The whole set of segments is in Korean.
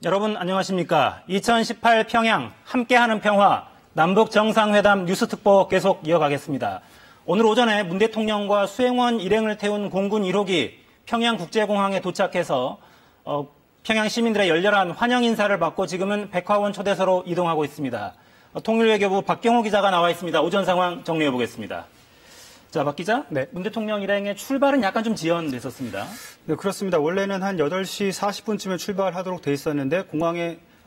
여러분 안녕하십니까. 2018 평양 함께하는 평화 남북 정상회담 뉴스특보 계속 이어가겠습니다. 오늘 오전에 문 대통령과 수행원 일행을 태운 공군 1호기 평양국제공항에 도착해서 평양 시민들의 열렬한 환영 인사를 받고 지금은 백화원 초대소로 이동하고 있습니다. 통일외교부 박경호 기자가 나와 있습니다. 오전 상황 정리해 보겠습니다. 자, 박 기자. 네. 문 대통령 일행의 출발은 약간 좀 지연됐었습니다. 네, 그렇습니다. 원래는 한 8시 40분쯤에 출발하도록 돼 있었는데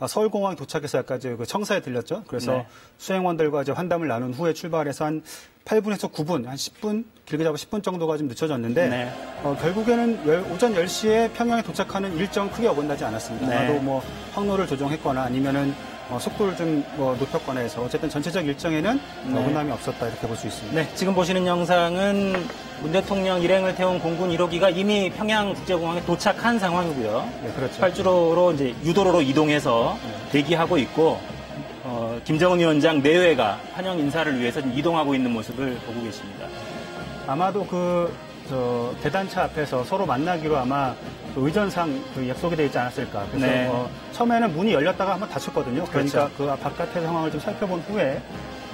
서울공항에 도착해서 아까 그 청사에 들렸죠. 그래서 네. 수행원들과 이제 환담을 나눈 후에 출발해서 한 8분에서 9분, 한 10분, 길게 잡아 10분 정도가 좀 늦춰졌는데 네. 결국에는 오전 10시에 평양에 도착하는 일정 크게 어긋나지 않았습니다. 네. 아마도 뭐 항로를 조정했거나 아니면은 속도를 좀 높였거나 해서 어쨌든 전체적 일정에는 어긋남이 없었다 이렇게 볼 수 있습니다. 네, 지금 보시는 영상은 문 대통령 일행을 태운 공군 1호기가 이미 평양국제공항에 도착한 상황이고요. 네, 그렇죠. 활주로로 이제 유도로로 이동해서 대기하고 있고 김정은 위원장 내외가 환영 인사를 위해서 이동하고 있는 모습을 보고 계십니다. 아마도 대단차 앞에서 서로 만나기로 아마 의전상 약속이 되어 있지 않았을까. 그래서 네. 처음에는 문이 열렸다가 한번 닫혔거든요. 그러니까 그렇죠. 그 바깥의 상황을 좀 살펴본 후에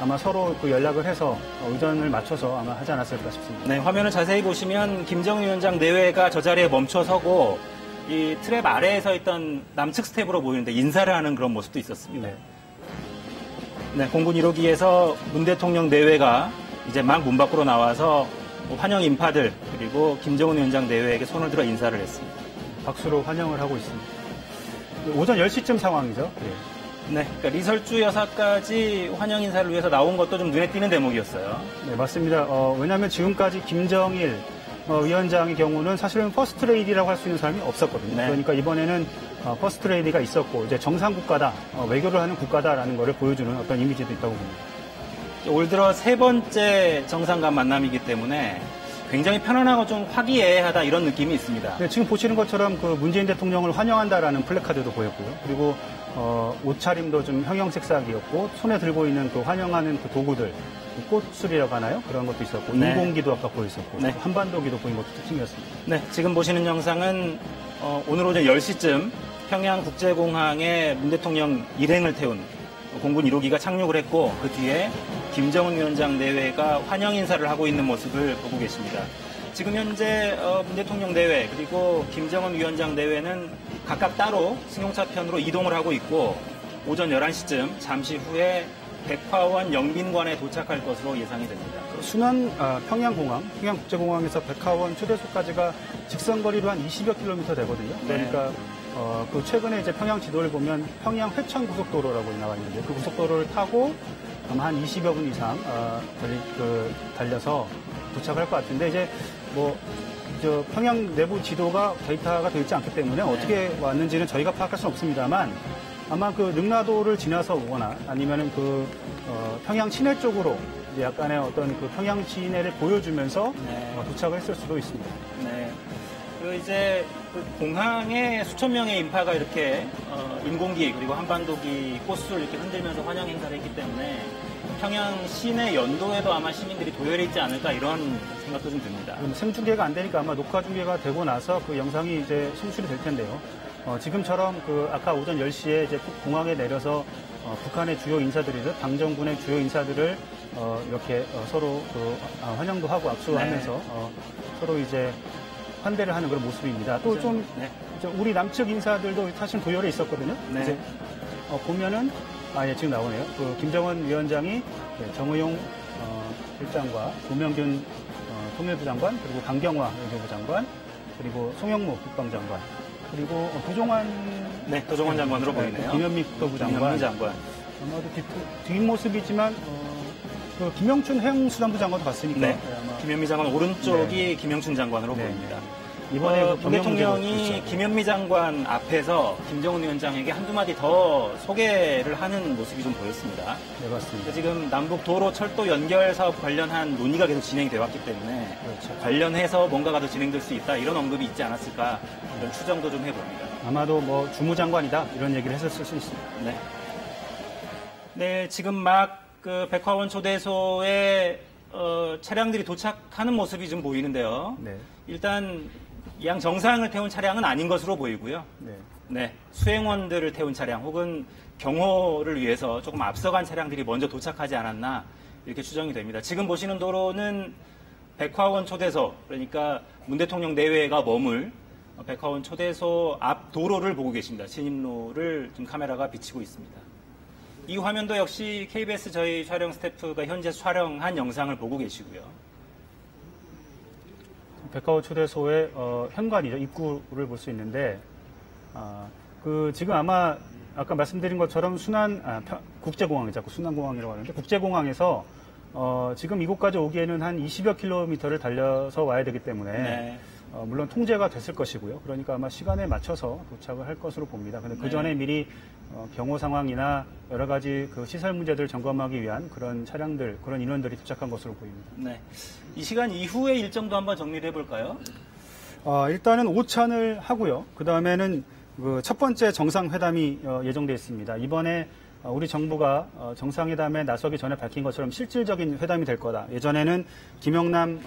아마 서로 연락을 해서 의전을 맞춰서 아마 하지 않았을까 싶습니다. 네, 화면을 자세히 보시면 김정은 위원장 내외가 저 자리에 멈춰서고 이 트랩 아래에 서 있던 남측 스텝으로 보이는데 인사를 하는 그런 모습도 있었습니다. 네. 네, 공군 1호기에서 문 대통령 내외가 이제 막 문 밖으로 나와서 환영 인파들 그리고 김정은 위원장 내외에게 손을 들어 인사를 했습니다. 박수로 환영을 하고 있습니다. 오전 10시쯤 상황이죠. 네, 그러니까 리설주 여사까지 환영 인사를 위해서 나온 것도 좀 눈에 띄는 대목이었어요. 네, 맞습니다. 왜냐하면 지금까지 김정일 위원장의 경우는 사실은 퍼스트레이디라고 할 수 있는 사람이 없었거든요. 네. 그러니까 이번에는 퍼스트레이디가 있었고 이제 정상 국가다, 외교를 하는 국가다라는 것을 보여주는 어떤 이미지도 있다고 봅니다. 올 들어 세 번째 정상 간 만남이기 때문에 굉장히 편안하고 좀 화기애애하다 이런 느낌이 있습니다. 네, 지금 보시는 것처럼 문재인 대통령을 환영한다라는 플래카드도 보였고요. 그리고 옷차림도 좀 형형색색이었고 손에 들고 있는 환영하는 도구들, 꽃술이라고 하나요? 그런 것도 있었고 네. 인공기도 아까 보였었고 네. 한반도기도 보인 것도 특징이었습니다. 네, 지금 보시는 영상은 오늘 오전 10시쯤 평양국제공항에 문 대통령 일행을 태운 공군 1호기가 착륙을 했고 그 뒤에 김정은 위원장 내외가 환영 인사를 하고 있는 모습을 보고 계십니다. 지금 현재 문 대통령 내외 그리고 김정은 위원장 내외는 각각 따로 승용차 편으로 이동을 하고 있고 오전 11시쯤 잠시 후에 백화원 영빈관에 도착할 것으로 예상이 됩니다. 순안 평양국제공항에서 백화원 초대소까지가 직선거리로 한 20여 킬로미터 되거든요. 그러니까 최근에 이제 평양 지도를 보면 평양 회천 고속도로라고 나와 있는데 그 고속도로를 타고 아마 한 20여 분 이상 달려서 도착할 것 같은데 이제 평양 내부 지도가 데이터가 되어 있지 않기 때문에 어떻게 왔는지는 저희가 파악할 수는 없습니다만 아마 능라도를 지나서 오거나 아니면은 평양 시내 쪽으로 약간의 어떤 평양 시내를 보여주면서 도착을 했을 수도 있습니다. 네. 이제 공항에 수천 명의 인파가 이렇게 인공기 그리고 한반도기 꽃을 이렇게 흔들면서 환영 행사를 했기 때문에 평양 시내 연도에도 아마 시민들이 도열해 있지 않을까 이런 생각도 좀 듭니다. 생중계가 안 되니까 아마 녹화 중계가 되고 나서 그 영상이 이제 송출이 될 텐데요. 지금처럼 아까 오전 10시에 이제 공항에 내려서 북한의 주요 인사들이든 당정군의 주요 인사들을 이렇게 서로 환영도 하고 악수도 하면서 서로 이제 환대를 하는 그런 모습입니다. 또 좀 우리 남측 인사들도 사실 도열에 있었거든요. 네. 이제 보면은 지금 나오네요. 김정은 위원장이 정의용 실장과 조명균 통일부 장관 그리고 강경화 외교부 장관 그리고 송영무 국방장관 그리고 도종환 장관으로 보이네요. 김현미 국토부 장관. 아마도 뒷모습이지만 김영춘 해양수산부 장관도 봤으니까. 네. 김현미 장관 오른쪽이 김영춘 장관으로 보입니다. 이번에 문 대통령이 김현미 장관 앞에서 김정은 위원장에게 한두 마디 더 소개를 하는 모습이 좀 보였습니다. 네, 맞습니다. 지금 남북 도로 철도 연결 사업 관련한 논의가 계속 진행이 되어 왔기 때문에 그렇죠. 관련해서 뭔가가 더 진행될 수 있다 이런 언급이 있지 않았을까 이런 추정도 좀 해봅니다. 아마도 주무장관이다 이런 얘기를 했었을 수 있습니다. 네. 네, 지금 막 백화원 초대소에 차량들이 도착하는 모습이 좀 보이는데요. 네. 일단 양 정상을 태운 차량은 아닌 것으로 보이고요. 네. 네, 수행원들을 태운 차량 혹은 경호를 위해서 조금 앞서간 차량들이 먼저 도착하지 않았나 이렇게 추정이 됩니다. 지금 보시는 도로는 백화원 초대소, 그러니까 문 대통령 내외가 머물 백화원 초대소 앞 도로를 보고 계십니다. 진입로를 좀 카메라가 비치고 있습니다. 이 화면도 역시 KBS 저희 촬영 스태프가 현재 촬영한 영상을 보고 계시고요. 백화원 초대소의 현관이죠. 입구를 볼 수 있는데 지금 아마 아까 말씀드린 것처럼 국제공항이 자꾸 순환공항이라고 하는데 국제공항에서 지금 이곳까지 오기에는 한 20여 킬로미터를 달려서 와야 되기 때문에 네. 물론 통제가 됐을 것이고요. 그러니까 아마 시간에 맞춰서 도착을 할 것으로 봅니다. 근데 그 전에 미리 경호 상황이나 여러 가지 그 시설 문제들을 점검하기 위한 그런 차량들, 그런 인원들이 도착한 것으로 보입니다. 네. 이 시간 이후의 일정도 한번 정리를 해볼까요? 일단은 오찬을 하고요. 그 다음에는 첫 번째 정상회담이 예정돼 있습니다. 이번에 우리 정부가 정상회담에 나서기 전에 밝힌 것처럼 실질적인 회담이 될 거다. 예전에는 김영남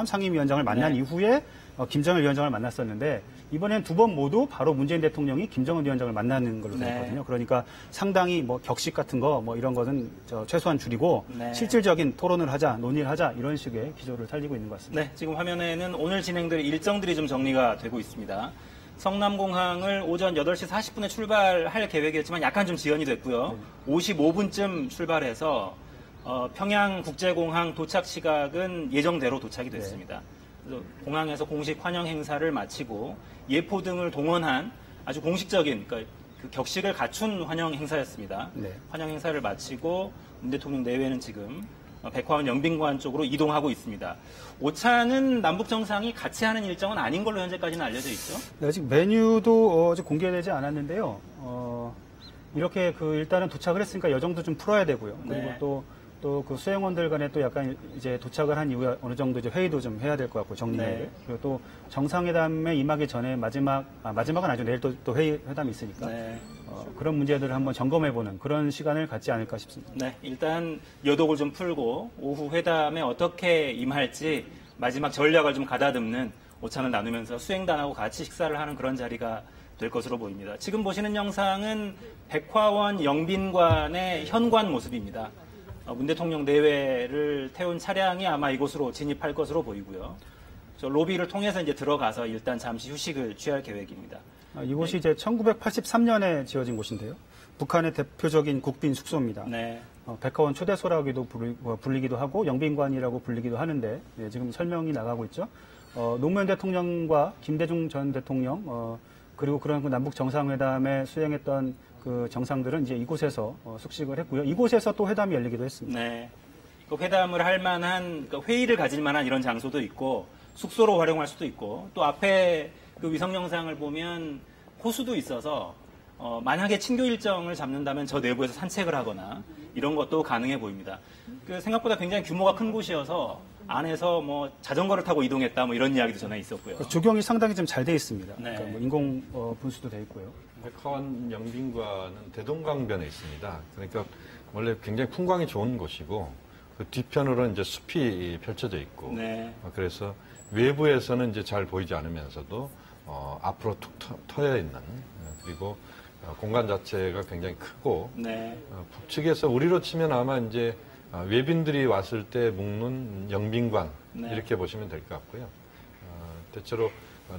상임위원장을 만난 네. 이후에 김정일 위원장을 만났었는데 이번엔 두 번 모두 바로 문재인 대통령이 김정은 위원장을 만나는 걸로 네. 되었거든요. 그러니까 상당히 격식 같은 거 이런 것은 최소한 줄이고 네. 실질적인 토론을 하자, 논의를 하자 이런 식의 기조를 살리고 있는 것 같습니다. 네, 지금 화면에는 오늘 진행될 일정들이 좀 정리가 되고 있습니다. 성남공항을 오전 8시 40분에 출발할 계획이었지만 약간 좀 지연이 됐고요. 55분쯤 출발해서 평양국제공항 도착 시각은 예정대로 도착이 됐습니다. 그래서 공항에서 공식 환영 행사를 마치고 예포 등을 동원한 아주 공식적인 그러니까 그 격식을 갖춘 환영 행사였습니다. 네. 환영 행사를 마치고 문 대통령 내외는 지금 백화원 영빈관 쪽으로 이동하고 있습니다. 오차는 남북 정상이 같이 하는 일정은 아닌 걸로 현재까지는 알려져 있죠. 네, 아직 메뉴도 아직 공개되지 않았는데요. 이렇게 일단은 도착을 했으니까 여정도 좀 풀어야 되고요. 그리고 네. 또 그 수행원들 간에 또 약간 이제 도착을 한 이후에 어느 정도 이제 회의도 좀 해야 될 것 같고 정리를. 네. 그리고 또 정상회담에 임하기 전에 마지막은 아니죠. 내일 또 회담이 있으니까. 네. 그런 문제들을 한번 점검해보는 그런 시간을 갖지 않을까 싶습니다. 네, 일단 여독을 좀 풀고 오후 회담에 어떻게 임할지 마지막 전략을 좀 가다듬는 오찬을 나누면서 수행단하고 같이 식사를 하는 그런 자리가 될 것으로 보입니다. 지금 보시는 영상은 백화원 영빈관의 현관 모습입니다. 문 대통령 내외를 태운 차량이 아마 이곳으로 진입할 것으로 보이고요. 저 로비를 통해서 이제 들어가서 일단 잠시 휴식을 취할 계획입니다. 이곳이 이제 1983년에 지어진 곳인데요. 북한의 대표적인 국빈 숙소입니다. 네. 백화원 초대소라고도 불리기도 하고 영빈관이라고 불리기도 하는데 지금 설명이 나가고 있죠. 노무현 대통령과 김대중 전 대통령 그리고 그런 남북 정상회담에 수행했던 그 정상들은 이제 이곳에서 숙식을 했고요. 이곳에서 또 회담이 열리기도 했습니다. 네. 그 회담을 할 만한 회의를 가질 만한 이런 장소도 있고 숙소로 활용할 수도 있고 또 앞에 그 위성 영상을 보면 호수도 있어서 만약에 친교 일정을 잡는다면 저 내부에서 산책을 하거나 이런 것도 가능해 보입니다. 그 생각보다 굉장히 규모가 큰 곳이어서 안에서 자전거를 타고 이동했다 이런 이야기도 전해 있었고요. 조경이 상당히 좀 잘 돼 있습니다. 네. 그러니까 인공 분수도 돼 있고요. 백화원 영빈관은 대동강변에 있습니다. 그러니까 원래 굉장히 풍광이 좋은 곳이고 그 뒤편으로는 이제 숲이 펼쳐져 있고 네. 그래서 외부에서는 이제 잘 보이지 않으면서도 앞으로 툭 터여 있는 그리고 공간 자체가 굉장히 크고 네. 북측에서 우리로 치면 아마 이제 외빈들이 왔을 때 묵는 영빈관 네. 이렇게 보시면 될 것 같고요. 대체로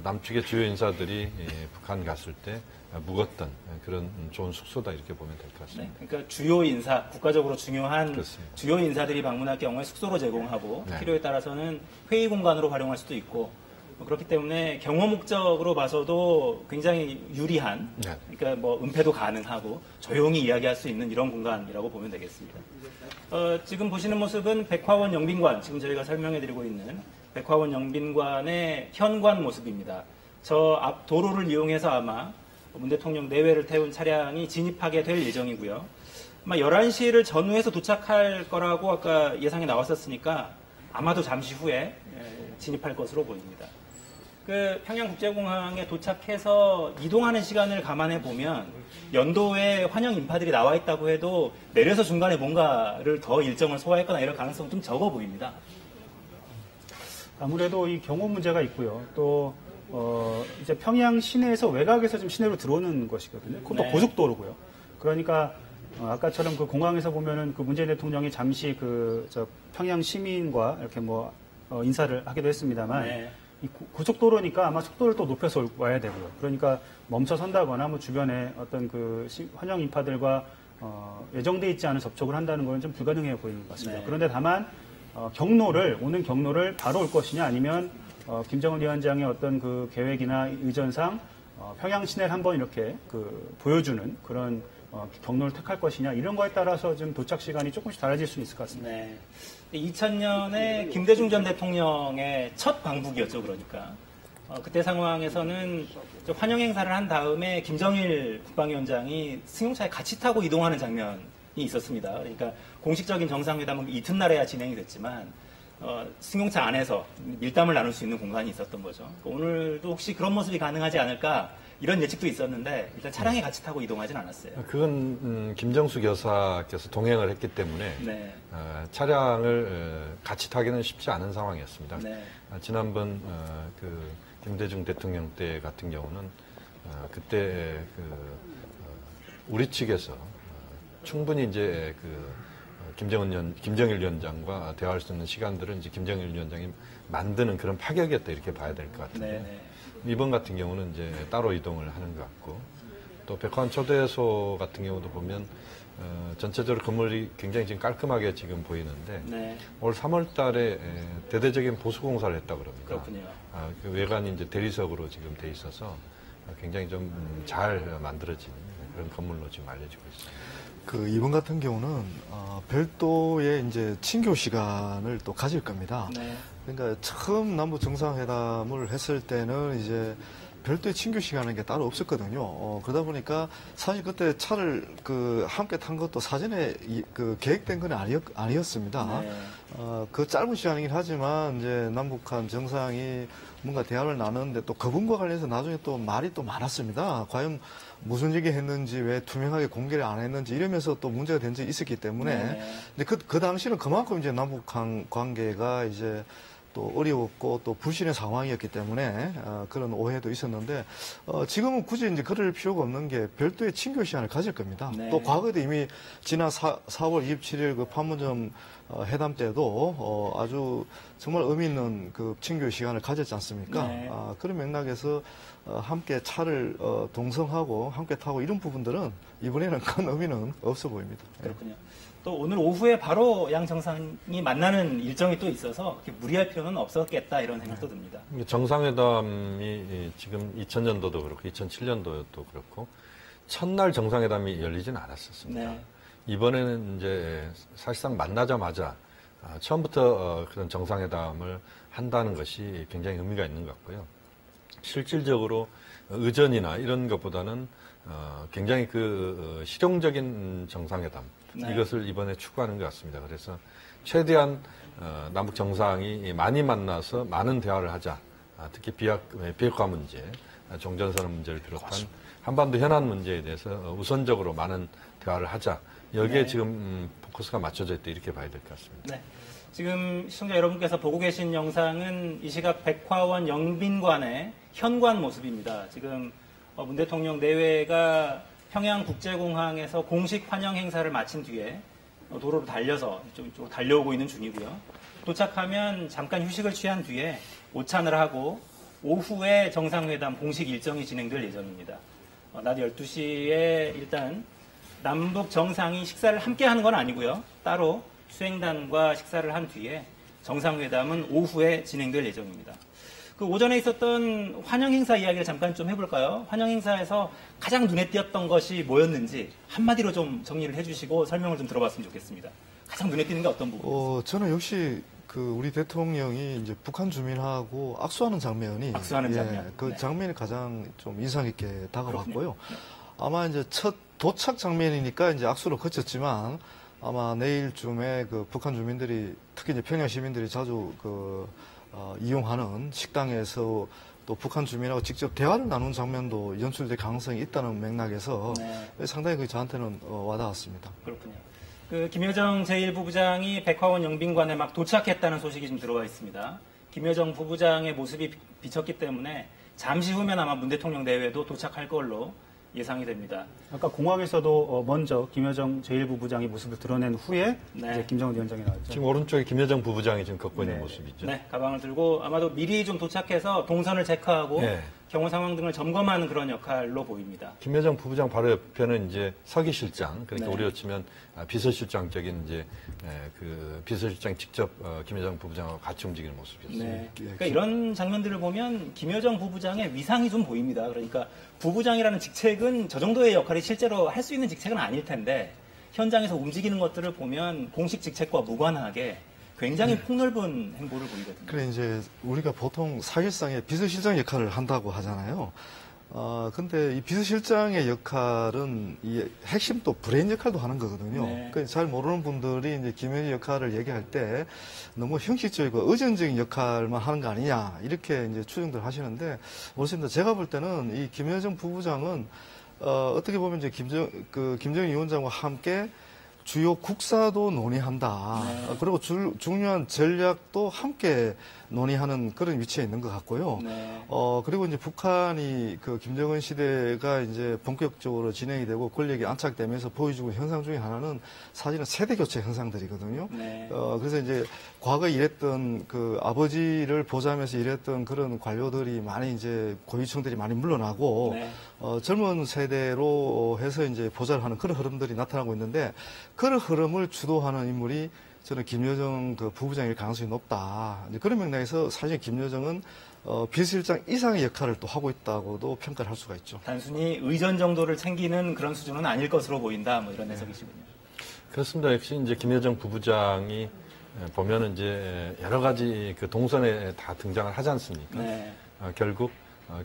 남측의 주요 인사들이 북한 갔을 때 묵었던 그런 좋은 숙소다 이렇게 보면 될 것 같습니다. 네. 그러니까 주요 인사, 국가적으로 중요한 그렇습니다. 주요 인사들이 방문할 경우에 숙소로 제공하고 네. 필요에 따라서는 회의 공간으로 활용할 수도 있고 그렇기 때문에 경호 목적으로 봐서도 굉장히 유리한 네. 그러니까 은폐도 가능하고 조용히 이야기할 수 있는 이런 공간이라고 보면 되겠습니다. 지금 보시는 모습은 백화원 영빈관, 지금 저희가 설명해드리고 있는 백화원 영빈관의 현관 모습입니다. 저 앞 도로를 이용해서 아마 문 대통령 내외를 태운 차량이 진입하게 될 예정이고요. 아마 11시를 전후해서 도착할 거라고 아까 예상이 나왔었으니까 아마도 잠시 후에 진입할 것으로 보입니다. 그 평양국제공항에 도착해서 이동하는 시간을 감안해 보면 연도에 환영 인파들이 나와 있다고 해도 내려서 중간에 뭔가를 더 일정을 소화했거나 이런 가능성은 좀 적어 보입니다. 아무래도 이 경호 문제가 있고요. 또 이제 평양 시내에서 외곽에서 지금 시내로 들어오는 것이거든요. 그것도 네. 고속도로고요. 그러니까 아까처럼 그 공항에서 보면은 그 문재인 대통령이 잠시 평양 시민과 이렇게 인사를 하기도 했습니다만 네. 이 고속도로니까 아마 속도를 또 높여서 와야 되고요. 그러니까 멈춰 선다거나 주변에 어떤 환영 인파들과 예정돼 있지 않은 접촉을 한다는 것은 좀 불가능해 보이는 것 같습니다. 네. 그런데 다만 오는 경로를 바로 올 것이냐 아니면 김정은 위원장의 어떤 그 계획이나 의전상 평양 시내를 한번 이렇게 보여주는 그런 경로를 택할 것이냐 이런 거에 따라서 좀 도착 시간이 조금씩 달라질 수 있을 것 같습니다. 네. 2000년에 김대중 전 대통령의 첫 방북이었죠, 그러니까. 그때 상황에서는 환영 행사를 한 다음에 김정일 국방위원장이 승용차에 같이 타고 이동하는 장면이 있었습니다. 그러니까 공식적인 정상회담은 이튿날에야 진행이 됐지만 승용차 안에서 밀담을 나눌 수 있는 공간이 있었던 거죠. 오늘도 혹시 그런 모습이 가능하지 않을까 이런 예측도 있었는데 일단 차량에 같이 타고 이동하진 않았어요. 그건 김정숙 여사께서 동행을 했기 때문에 네. 차량을 같이 타기는 쉽지 않은 상황이었습니다. 네. 지난번 김대중 대통령 때 같은 경우는 그때 우리 측에서 충분히 이제 김정일 위원장과 대화할 수 있는 시간들을 이제 김정일 위원장이 만드는 그런 파격이었다 이렇게 봐야 될 것 같은데 네. 이번 같은 경우는 이제 따로 이동을 하는 것 같고 또 백화원 초대소 같은 경우도 보면 전체적으로 건물이 굉장히 지금 깔끔하게 지금 보이는데 네. 올 3월 달에 대대적인 보수 공사를 했다고 그럽니다. 그렇군요. 그 외관이 이제 대리석으로 지금 돼 있어서 굉장히 좀 잘 만들어진 그런 건물로 지금 알려지고 있습니다. 이번 같은 경우는 별도의 이제 친교 시간을 또 가질 겁니다. 네. 그러니까 처음 남북 정상회담을 했을 때는 이제 별도의 친교 시간이 게 따로 없었거든요. 그러다 보니까 사실 그때 차를 함께 탄 것도 사전에 계획된 건 아니었습니다. 네. 그 짧은 시간이긴 하지만 이제 남북한 정상이 뭔가 대화를 나누는데 또 그분과 관련해서 나중에 또 말이 또 많았습니다. 과연 무슨 얘기 했는지 왜 투명하게 공개를 안 했는지 이러면서 또 문제가 된 적이 있었기 때문에 네. 근데 그 당시는 그만큼 이제 남북한 관계가 이제 또 어려웠고 또 불신의 상황이었기 때문에 그런 오해도 있었는데 지금은 굳이 이제 그럴 필요가 없는 게 별도의 친교 시간을 가질 겁니다. 네. 또 과거에도 이미 지난 4월 27일 그 판문점 회담 때도 아주 정말 의미 있는 그 친교 시간을 가졌지 않습니까? 네. 그런 맥락에서 함께 차를 동성하고 함께 타고 이런 부분들은 이번에는 큰 의미는 없어 보입니다. 그렇군요. 또 오늘 오후에 바로 양 정상이 만나는 일정이 또 있어서 무리할 필요는 없었겠다 이런 생각도 듭니다. 정상회담이 지금 2000년도도 그렇고 2007년도도 그렇고 첫날 정상회담이 열리지는 않았었습니다. 네. 이번에는 이제 사실상 만나자마자 처음부터 그런 정상회담을 한다는 것이 굉장히 의미가 있는 것 같고요. 실질적으로 의전이나 이런 것보다는 굉장히 실용적인 정상회담 네. 이것을 이번에 추구하는 것 같습니다. 그래서 최대한 남북 정상이 많이 만나서 많은 대화를 하자. 특히 비핵화 문제, 종전선언 문제를 비롯한 한반도 현안 문제에 대해서 우선적으로 많은 대화를 하자. 여기에 네. 지금 포커스가 맞춰져 있다 이렇게 봐야 될 것 같습니다. 네. 지금 시청자 여러분께서 보고 계신 영상은 이 시각 백화원 영빈관의 현관 모습입니다. 지금 문 대통령 내외가 평양국제공항에서 공식 환영 행사를 마친 뒤에 도로로 달려서 이쪽으로 달려오고 있는 중이고요. 도착하면 잠깐 휴식을 취한 뒤에 오찬을 하고 오후에 정상회담 공식 일정이 진행될 예정입니다. 낮 12시에 일단 남북 정상이 식사를 함께 하는 건 아니고요. 따로 수행단과 식사를 한 뒤에 정상회담은 오후에 진행될 예정입니다. 오전에 있었던 환영 행사 이야기를 잠깐 좀 해볼까요? 환영 행사에서 가장 눈에 띄었던 것이 뭐였는지 한마디로 좀 정리를 해주시고 설명을 좀 들어봤으면 좋겠습니다. 가장 눈에 띄는 게 어떤 부분이죠? 저는 역시 우리 대통령이 이제 북한 주민하고 악수하는 장면이 장면. 그 네. 장면이 가장 좀 인상 깊게 다가왔고요. 네. 아마 이제 첫 도착 장면이니까 이제 악수를 거쳤지만 아마 내일쯤에 북한 주민들이 특히 이제 평양 시민들이 자주 이용하는 식당에서 또 북한 주민하고 직접 대화를 나눈 장면도 연출될 가능성이 있다는 맥락에서 네. 상당히 저한테는 와닿았습니다. 그렇군요. 김여정 제1부부장이 백화원 영빈관에 막 도착했다는 소식이 좀 들어와 있습니다. 김여정 부부장의 모습이 비쳤기 때문에 잠시 후면 아마 문 대통령 내외도 도착할 걸로 예상이 됩니다. 아까 공항에서도 먼저 김여정 제1부부장이 모습을 드러낸 후에 네. 이제 김정은 위원장이 나왔죠. 지금 오른쪽에 김여정 부부장이 지금 걷고 있는 네. 모습이죠. 네, 가방을 들고 아마도 미리 좀 도착해서 동선을 체크하고 네. 경호 상황 등을 점검하는 그런 역할로 보입니다. 김여정 부부장 바로 옆에는 이제 서기 실장, 그러니까 네. 우리로 치면 비서실장적인 이제 그 비서실장 직접 김여정 부부장하고 같이 움직이는 모습이었어요. 네. 그러니까 이런 장면들을 보면 김여정 부부장의 위상이 좀 보입니다. 그러니까 부부장이라는 직책은 저 정도의 역할이 실제로 할 수 있는 직책은 아닐 텐데 현장에서 움직이는 것들을 보면 공식 직책과 무관하게 굉장히 폭넓은 행보를 보이거든요. 그래 이제 우리가 보통 사실상의 비서실장 역할을 한다고 하잖아요. 근데 이 비서실장의 역할은 이 핵심 또 브레인 역할도 하는 거거든요. 네. 그 잘 모르는 분들이 이제 김여정 역할을 얘기할 때 너무 형식적이고 의존적인 역할만 하는 거 아니냐 이렇게 이제 추정들 하시는데 모르겠습니다. 제가 볼 때는 이 김여정 부부장은 어떻게 보면 이제 김정은 위원장과 함께 주요 국사도 논의한다. 네. 그리고 중요한 전략도 함께 논의하는 그런 위치에 있는 것 같고요. 네. 그리고 이제 북한이 그 김정은 시대가 이제 본격적으로 진행이 되고 권력이 안착되면서 보여주고 있는 현상 중에 하나는 사실은 세대 교체 현상들이거든요. 네. 그래서 이제 과거에 일했던 그 아버지를 보좌하면서 일했던 그런 관료들이 많이 이제 고위층들이 많이 물러나고 네. 젊은 세대로 해서 이제 보좌를 하는 그런 흐름들이 나타나고 있는데 그런 흐름을 주도하는 인물이 저는 김여정 그 부부장일 가능성이 높다. 이제 그런 맥락에서 사실 김여정은 비서실장 이상의 역할을 또 하고 있다고도 평가를 할 수가 있죠. 단순히 의전 정도를 챙기는 그런 수준은 아닐 것으로 보인다. 뭐 이런 해석이시군요. 그렇습니다. 역시 이제 김여정 부부장이 보면은 이제 여러 가지 그 동선에 다 등장을 하지 않습니까? 네. 결국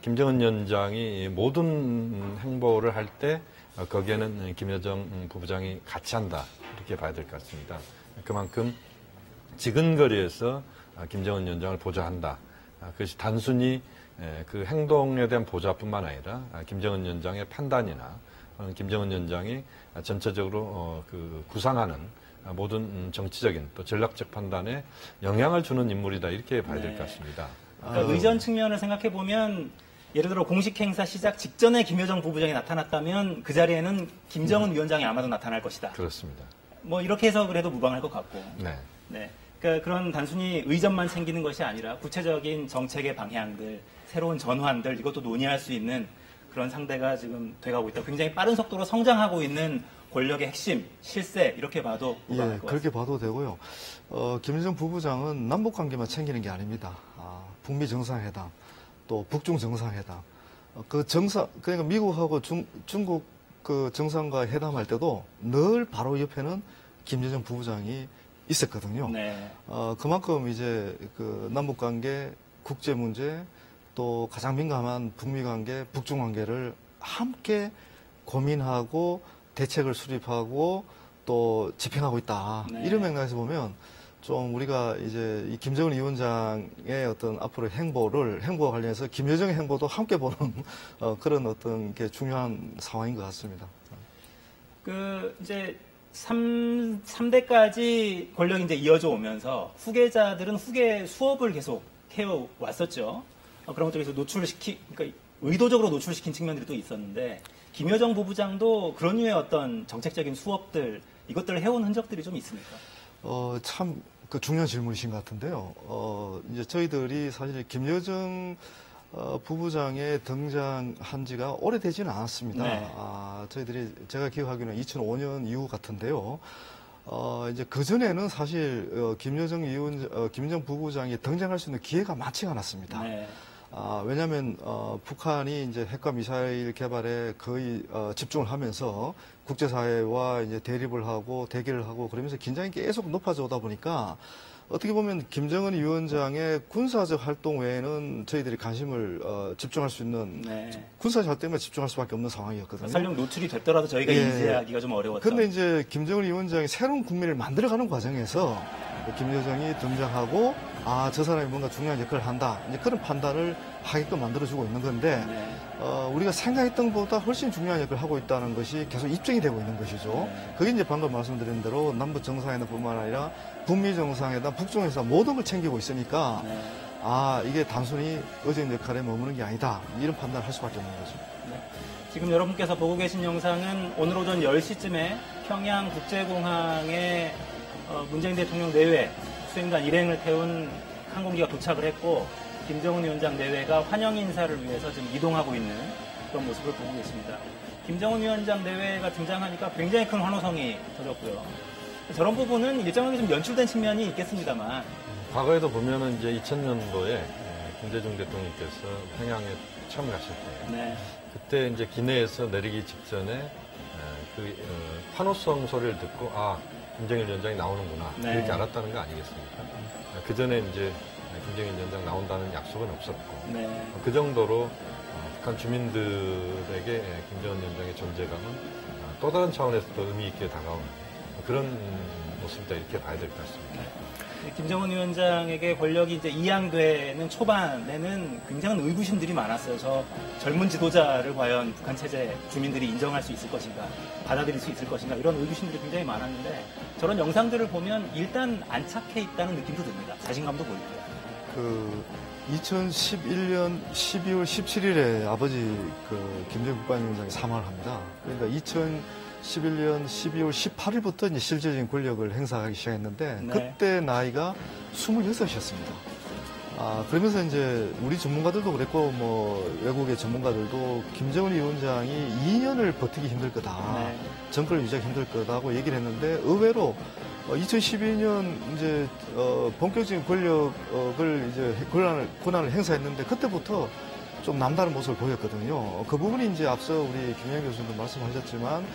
김정은 위원장이 모든 행보를 할 때 거기에는 김여정 부부장이 같이 한다 이렇게 봐야 될 것 같습니다. 그만큼 지근거리에서 김정은 위원장을 보좌한다. 그것이 단순히 그 행동에 대한 보좌뿐만 아니라 김정은 위원장의 판단이나 김정은 위원장이 전체적으로 그 구상하는 모든 정치적인 또 전략적 판단에 영향을 주는 인물이다 이렇게 봐야 될 것 같습니다. 그러니까 의전 측면을 생각해 보면 예를 들어 공식 행사 시작 직전에 김여정 부부장이 나타났다면 그 자리에는 김정은 위원장이 아마도 나타날 것이다. 그렇습니다. 뭐 이렇게 해석을 해도 무방할 것 같고. 네. 네. 그러니까 그런 단순히 의전만 챙기는 것이 아니라 구체적인 정책의 방향들, 새로운 전환들 이것도 논의할 수 있는 그런 상대가 지금 돼가고 있다. 굉장히 빠른 속도로 성장하고 있는 권력의 핵심, 실세 이렇게 봐도 무방할 것 그렇게 같습니다. 봐도 되고요. 김여정 부부장은 남북 관계만 챙기는 게 아닙니다. 북미 정상회담, 또 북중 정상회담, 그러니까 미국하고 중국 그 정상과 회담할 때도 늘 바로 옆에는 김여정 부부장이 있었거든요. 네. 그만큼 이제 그 남북 관계, 국제 문제, 또 가장 민감한 북미 관계, 북중 관계를 함께 고민하고 대책을 수립하고 또 집행하고 있다. 네. 이런 맥락에서 보면 좀 우리가 이제 이 김정은 위원장의 어떤 앞으로의 행보와 관련해서 김여정의 행보도 함께 보는 그런 어떤 게 중요한 상황인 것 같습니다. 그 이제 3대까지 권력이 이제 이어져 오면서 후계자들은 후계 수업을 계속 해어 왔었죠. 그런 것들에서 그러니까 의도적으로 노출시킨 측면들이 또 있었는데 김여정 부부장도 그런 류의 어떤 정책적인 수업들 이것들을 해온 흔적들이 좀 있습니까? 참 그 중요한 질문이신 것 같은데요. 이제 저희들이 사실 김여정 부부장의 등장한 지가 오래되지는 않았습니다. 네. 저희들이 제가 기억하기로는 2005년 이후 같은데요. 이제 그전에는 사실 김여정 부부장이 등장할 수 있는 기회가 많지가 않았습니다. 네. 왜냐하면 북한이 이제 핵과 미사일 개발에 거의 집중을 하면서 국제사회와 이제 대립을 하고 대결을 하고 그러면서 긴장이 계속 높아져 오다 보니까 어떻게 보면 김정은 위원장의 군사적 활동 외에는 저희들이 관심을 집중할 수 있는 네. 군사적 활동에만 집중할 수밖에 없는 상황이었거든요. 설령 노출이 됐더라도 저희가 인지하기가 좀 어려웠죠. 그런데 이제 김정은 위원장이 새로운 국민을 만들어가는 과정에서 김여정이 등장하고 저 사람이 뭔가 중요한 역할을 한다. 이제 그런 판단을 하게끔 만들어주고 있는 건데 네. 우리가 생각했던 것보다 훨씬 중요한 역할을 하고 있다는 것이 계속 입증이 되고 있는 것이죠. 네. 그게 이제 방금 말씀드린 대로 남북 정상회담뿐만 아니라 북미 정상회담, 북중회담 모든 걸 챙기고 있으니까 네. 이게 단순히 의전 역할에 머무는 게 아니다. 이런 판단을 할 수밖에 없는 거죠. 지금 여러분께서 보고 계신 영상은 오늘 오전 10시쯤에 평양국제공항에 문재인 대통령 내외 수행단 일행을 태운 항공기가 도착을 했고 김정은 위원장 내외가 환영 인사를 위해서 지금 이동하고 있는 그런 모습을 보고 계십니다. 김정은 위원장 내외가 등장하니까 굉장히 큰 환호성이 터졌고요. 저런 부분은 일정하게 좀 연출된 측면이 있겠습니다만 과거에도 보면은 이제 2000년도에 김대중 대통령께서 평양에 처음 갔을 때 네. 그때 이제 기내에서 내리기 직전에 환호성 소리를 듣고 김정일 위원장이 나오는구나 네. 이렇게 알았다는 거 아니겠습니까? 그 전에 이제 김정일 위원장 나온다는 약속은 없었고 네. 그 정도로 북한 주민들에게 김정은 위원장의 존재감은 또 다른 차원에서 더 의미 있게 다가오는 그런 모습이다 이렇게 봐야 될 것 같습니다. 김정은 위원장에게 권력이 이제 이양되는 초반에는 굉장한 의구심들이 많았어요. 저 젊은 지도자를 과연 북한 체제 주민들이 인정할 수 있을 것인가, 받아들일 수 있을 것인가 이런 의구심들이 굉장히 많았는데 저런 영상들을 보면 일단 안착해 있다는 느낌도 듭니다. 자신감도 보이고요. 2011년 12월 17일에 아버지 김정일 국방위원장이 사망을 합니다. 그러니까 2011년 12월 18일부터 이제 실질적인 권력을 행사하기 시작했는데 네. 그때 나이가 26이었습니다. 그러면서 이제 우리 전문가들도 그랬고 외국의 전문가들도 김정은 위원장이 2년을 버티기 힘들 거다. 네. 정권을 유지하기 힘들 거다고 얘기를 했는데 의외로 2012년 이제 본격적인 권력을 이제 권한을 행사했는데 그때부터 좀 남다른 모습을 보였거든요. 그 부분이 이제 앞서 우리 김영현 교수님도 말씀하셨지만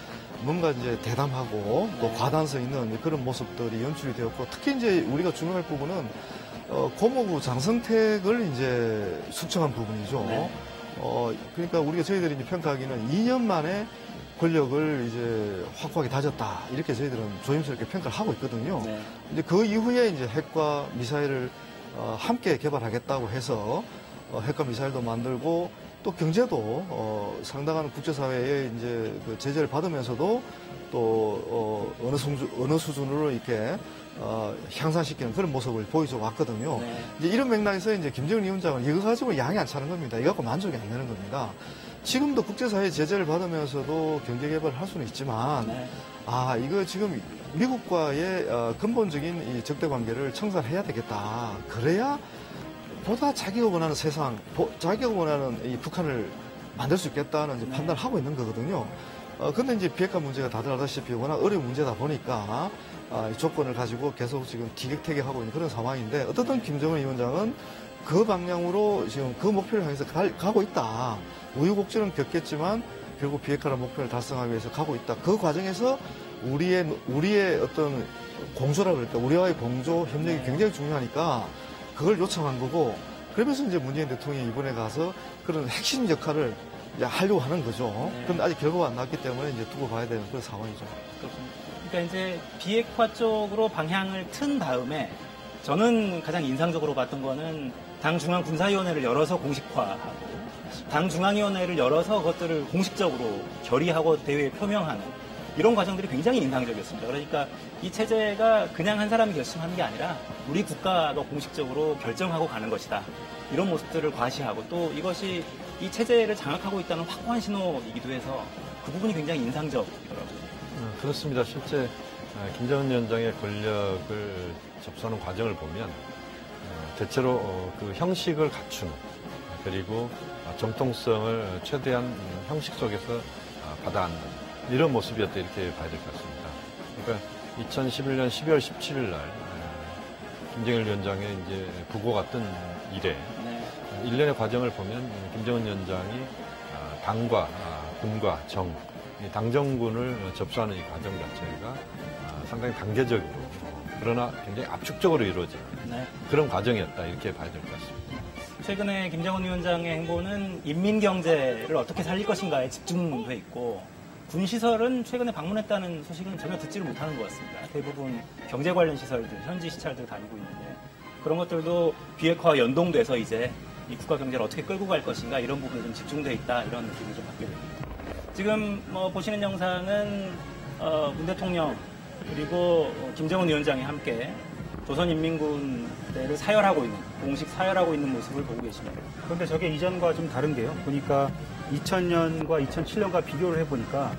뭔가 이제 대담하고 또 과단성 있는 그런 모습들이 연출이 되었고 특히 이제 우리가 중요할 부분은 고모부 장성택을 이제 숙청한 부분이죠. 네. 그러니까 우리가 저희들이 이제 평가하기는 2년 만에 권력을 이제 확고하게 다졌다. 이렇게 저희들은 조심스럽게 평가를 하고 있거든요. 네. 이제 그 이후에 이제 핵과 미사일을 함께 개발하겠다고 해서 핵과 미사일도 만들고 또 경제도 상당한 국제사회의 이제 그 제재를 받으면서도 또 어느 수준으로 이렇게 향상시키는 그런 모습을 보여줘 왔거든요. 네. 이제 이런 맥락에서 이제 김정은 위원장은 이거 가지고 양이 안 차는 겁니다. 이거 갖고 만족이 안 되는 겁니다. 지금도 국제사회 제재를 받으면서도 경제 개발을 할 수는 있지만, 네. 이거 지금 미국과의 근본적인 이 적대 관계를 청산해야 되겠다. 그래야 보다 자기가 원하는 세상, 자기가 원하는 이 북한을 만들 수 있겠다는 이제 판단을 하고 있는 거거든요. 근데 이제 비핵화 문제가 다들 알다시피 워낙 어려운 문제다 보니까 이 조건을 가지고 계속 지금 티격태격하고 있는 그런 상황인데 어떻든 김정은 위원장은 그 방향으로 지금 그 목표를 향해서 가고 있다. 우유곡절은 겪겠지만 결국 비핵화라는 목표를 달성하기 위해서 가고 있다. 그 과정에서 우리의 어떤 공조라 그럴까, 우리와의 공조 협력이 굉장히 중요하니까 그걸 요청한 거고, 그러면서 이제 문재인 대통령이 이번에 가서 그런 핵심 역할을 이제 하려고 하는 거죠. 그런데 아직 결과가 안 나왔기 때문에 이제 두고 봐야 되는 그런 상황이죠. 그렇군요. 그러니까 이제 비핵화 쪽으로 방향을 튼 다음에 저는 가장 인상적으로 봤던 거는 당 중앙군사위원회를 열어서 공식화하고 당 중앙위원회를 열어서 그것들을 공식적으로 결의하고 대회에 표명하는 이런 과정들이 굉장히 인상적이었습니다. 그러니까 이 체제가 그냥 한 사람이 결심하는 게 아니라 우리 국가가 공식적으로 결정하고 가는 것이다. 이런 모습들을 과시하고 또 이것이 이 체제를 장악하고 있다는 확고한 신호이기도 해서 그 부분이 굉장히 인상적이더라고요. 그렇습니다. 실제 김정은 위원장의 권력을 접수하는 과정을 보면 대체로 그 형식을 갖춘 그리고 정통성을 최대한 형식 속에서 받아안는 이런 모습이었다 이렇게 봐야 될 것 같습니다. 그러니까 2011년 12월 17일 날 김정일 위원장의 이제 부고가 뜬 이래 1년의 과정을 보면 김정은 위원장이 당과 군과 정, 당정군을 접수하는 이 과정 자체가 상당히 단계적으로 그러나 굉장히 압축적으로 이루어진 그런 과정이었다 이렇게 봐야 될 것 같습니다. 최근에 김정은 위원장의 행보는 인민경제를 어떻게 살릴 것인가에 집중돼 있고 군시설은 최근에 방문했다는 소식은 전혀 듣지를 못하는 것 같습니다. 대부분 경제 관련 시설들, 현지 시찰들 다니고 있는데 그런 것들도 비핵화와 연동돼서 이제 이 국가 경제를 어떻게 끌고 갈 것인가 이런 부분에 좀 집중돼 있다 이런 느낌이 좀 받게 됩니다. 지금 보시는 영상은 문 대통령 그리고 김정은 위원장이 함께 조선인민군대를 사열하고 있는, 공식 사열하고 있는 모습을 보고 계십니다. 그런데 저게 이전과 좀 다른 게요. 보니까 2000년과 2007년과 비교를 해보니까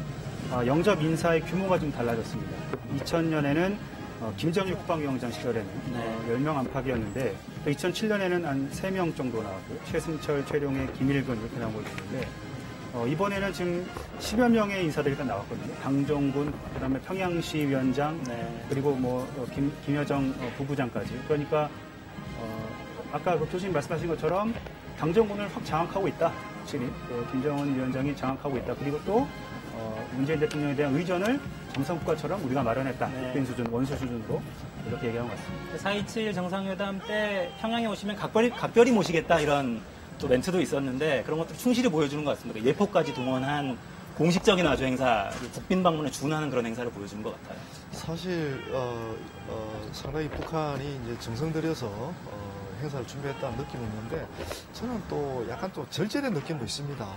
영접 인사의 규모가 좀 달라졌습니다. 2000년에는 김정일 국방위원장 시절에는 10명 안팎이었는데 2007년에는 한 3명 정도 나왔고요. 최승철, 최룡해, 김일근 이렇게 나온 걸 보는데 이번에는 지금 10여 명의 인사들이 일단 나왔거든요. 당정군, 그다음에 평양시 위원장, 그리고 김여정 부부장까지. 그러니까 아까 그 교수님 말씀하신 것처럼 당정군을 확 장악하고 있다. 확실히 김정은 위원장이 장악하고 있다. 그리고 또 문재인 대통령에 대한 의전을 정상국가처럼 우리가 마련했다. 국빈 수준, 원수 수준으로 이렇게 얘기한 것 같습니다. 4.27 정상회담 때 평양에 오시면 각별히 모시겠다 이런 또 멘트도 있었는데 그런 것들 충실히 보여주는 것 같습니다. 예포까지 동원한 공식적인 아주 행사, 국빈 방문에 준하는 그런 행사를 보여주는 것 같아요. 사실 상당히 북한이 이제 정성 들여서 행사를 준비했다는 느낌이 있는데 저는 또 약간 또 절제된 느낌도 있습니다.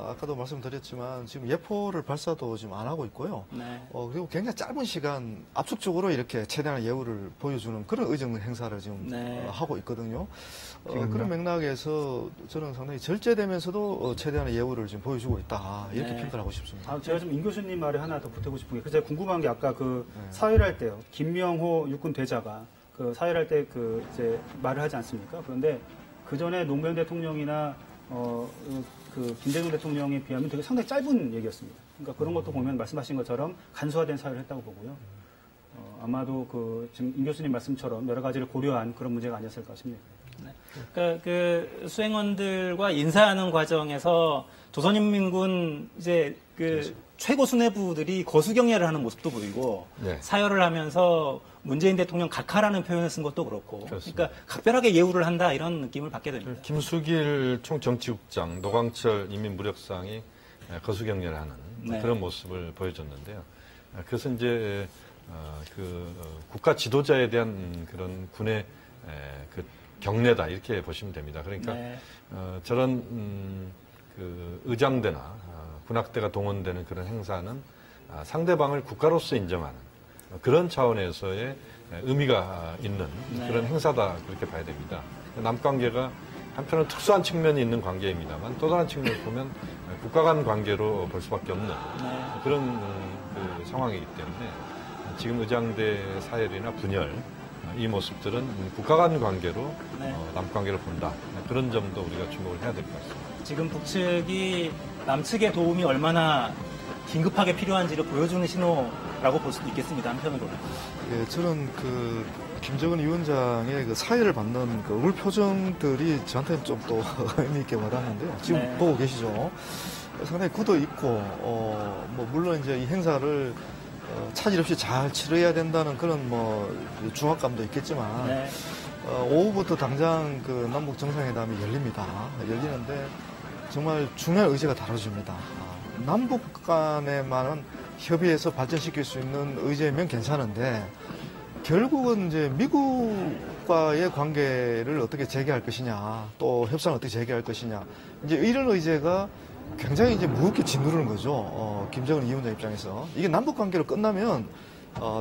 아까도 말씀드렸지만 지금 예포를 발사도 지금 안 하고 있고요. 그리고 굉장히 짧은 시간 압축적으로 이렇게 최대한 예우를 보여주는 그런 의정 행사를 지금 하고 있거든요. 그런 맥락에서 저는 상당히 절제되면서도 최대한의 예우를 지금 보여주고 있다 이렇게 평가를 하고 싶습니다. 제가 좀 임 교수님 말에 하나 더 보태고 싶은 게 그래서 제가 궁금한 게 아까 그 사회할 때요. 김명호 육군 대자가 그 사회할 때 그 이제 말을 하지 않습니까? 그런데 그 전에 노무현 대통령이나 그 김대중 대통령에 비하면 되게 상당히 짧은 얘기였습니다. 그러니까 그런 것도 보면 말씀하신 것처럼 간소화된 사회를 했다고 보고요. 아마도 그 지금 임 교수님 말씀처럼 여러 가지를 고려한 그런 문제가 아니었을까 싶네요. 그러니까 그 수행원들과 인사하는 과정에서 조선인민군 이제 그 최고 수뇌부들이 거수경례를 하는 모습도 보이고 사열을 하면서 문재인 대통령 각하라는 표현을 쓴 것도 그렇고 그렇습니다. 그러니까 각별하게 예우를 한다 이런 느낌을 받게 됩니다. 김수길 총정치국장, 노광철 인민무력상이 거수경례를 하는 그런 모습을 보여줬는데요. 그것은 이제 국가 지도자에 대한 그런 군의 그 경례다 이렇게 보시면 됩니다. 그러니까 저런 그 의장대나 군악대가 동원되는 그런 행사는 상대방을 국가로서 인정하는 그런 차원에서의 의미가 있는 그런 행사다 그렇게 봐야 됩니다. 남관계가 한편은 특수한 측면이 있는 관계입니다만 또 다른 측면을 보면 국가 간 관계로 볼 수밖에 없는 그런 그 상황이기 때문에 지금 의장대 사열이나 분열 이 모습들은 국가 간 관계로 남관계를 본다. 그런 점도 우리가 주목을 해야 될 것 같습니다. 지금 북측이 남측의 도움이 얼마나 긴급하게 필요한지를 보여주는 신호라고 볼 수도 있겠습니다. 한편으로는. 예, 저는 그 김정은 위원장의 그 사회를 받는 그 얼굴 표정들이 저한테는 좀 또 의미 있게 와닿는데요. 지금 보고 계시죠? 상당히 굳어 있고, 물론 이제 이 행사를 차질 없이 잘 치러야 된다는 그런 중압감도 있겠지만, 오후부터 당장 그 남북 정상회담이 열리는데 정말 중요한 의제가 다뤄집니다. 남북 간에만은 협의해서 발전시킬 수 있는 의제면 괜찮은데 결국은 이제 미국과의 관계를 어떻게 재개할 것이냐, 또 협상을 어떻게 재개할 것이냐, 이제 이런 의제가 굉장히 이제 무겁게 짓누르는 거죠. 김정은 위원장 입장에서 이게 남북 관계로 끝나면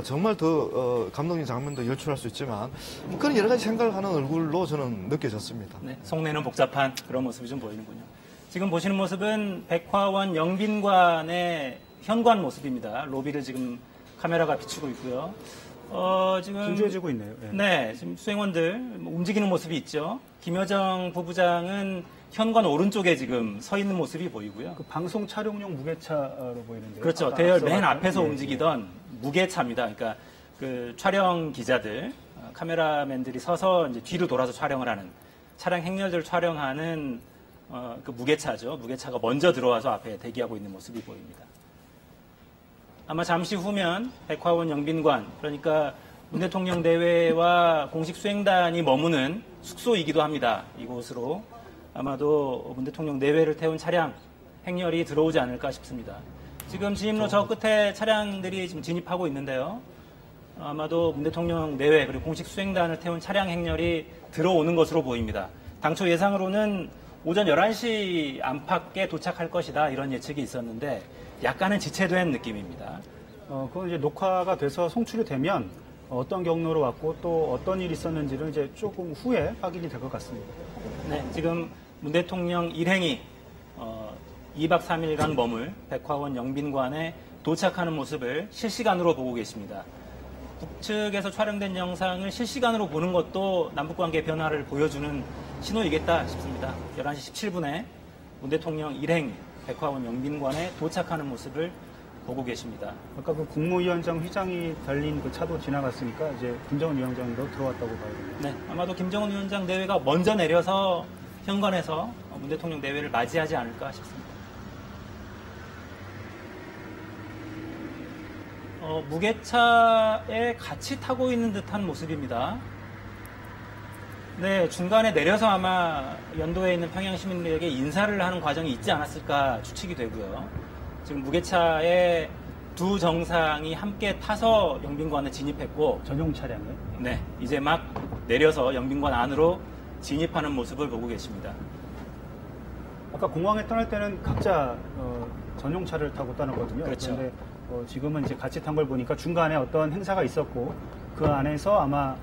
정말 더 감동적인 장면도 연출할 수 있지만 그런 여러 가지 생각을 하는 얼굴로 저는 느껴졌습니다. 속내는 복잡한 그런 모습이 좀 보이는군요. 지금 보시는 모습은 백화원 영빈관의 현관 모습입니다. 로비를 지금 카메라가 비추고 있고요. 지금 분주해지고 있네요. 네, 지금 수행원들 움직이는 모습이 있죠. 김여정 부부장은 현관 오른쪽에 지금 서 있는 모습이 보이고요. 그 방송 촬영용 무게차로 보이는데요. 그렇죠. 대열 맨 앞에서 움직이던 무게차입니다. 그러니까 그 촬영 기자들, 카메라맨들이 서서 이제 뒤로 돌아서 촬영을 하는 차량 행렬들을 촬영하는 그 무게차죠. 무게차가 먼저 들어와서 앞에 대기하고 있는 모습이 보입니다. 아마 잠시 후면 백화원 영빈관, 그러니까 문 대통령 내외와 공식 수행단이 머무는 숙소이기도 합니다. 이곳으로 아마도 문 대통령 내외를 태운 차량 행렬이 들어오지 않을까 싶습니다. 지금 진입로 저 끝에 차량들이 지금 진입하고 있는데요. 아마도 문 대통령 내외 그리고 공식 수행단을 태운 차량 행렬이 들어오는 것으로 보입니다. 당초 예상으로는 오전 11시 안팎에 도착할 것이다 이런 예측이 있었는데 약간은 지체된 느낌입니다. 그건 이제 녹화가 돼서 송출이 되면 어떤 경로로 왔고 또 어떤 일이 있었는지를 이제 조금 후에 확인이 될 것 같습니다. 네, 지금 문 대통령 일행이 2박 3일간 머물 백화원 영빈관에 도착하는 모습을 실시간으로 보고 계십니다. 북측에서 촬영된 영상을 실시간으로 보는 것도 남북관계 변화를 보여주는 신호이겠다 싶습니다. 11시 17분에 문 대통령 일행 백화원 영빈관에 도착하는 모습을 보고 계십니다. 아까 그 국무위원장 휘장이 달린 그 차도 지나갔으니까 이제 김정은 위원장도 들어왔다고 봐야 됩니다. 네, 아마도 김정은 위원장 내외가 먼저 내려서 현관에서 문 대통령 내외를 맞이하지 않을까 싶습니다. 무게차에 같이 타고 있는 듯한 모습입니다. 네, 중간에 내려서 아마 연도에 있는 평양 시민들에게 인사를 하는 과정이 있지 않았을까 추측이 되고요. 지금 무게차에 두 정상이 함께 타서 영빈관에 진입했고, 전용 차량에. 네, 이제 막 내려서 영빈관 안으로 진입하는 모습을 보고 계십니다. 아까 공항에 떠날 때는 각자 전용 차를 타고 떠났거든요. 그렇죠. 그런데 지금은 이제 같이 탄 걸 보니까 중간에 어떤 행사가 있었고 그 안에서 아마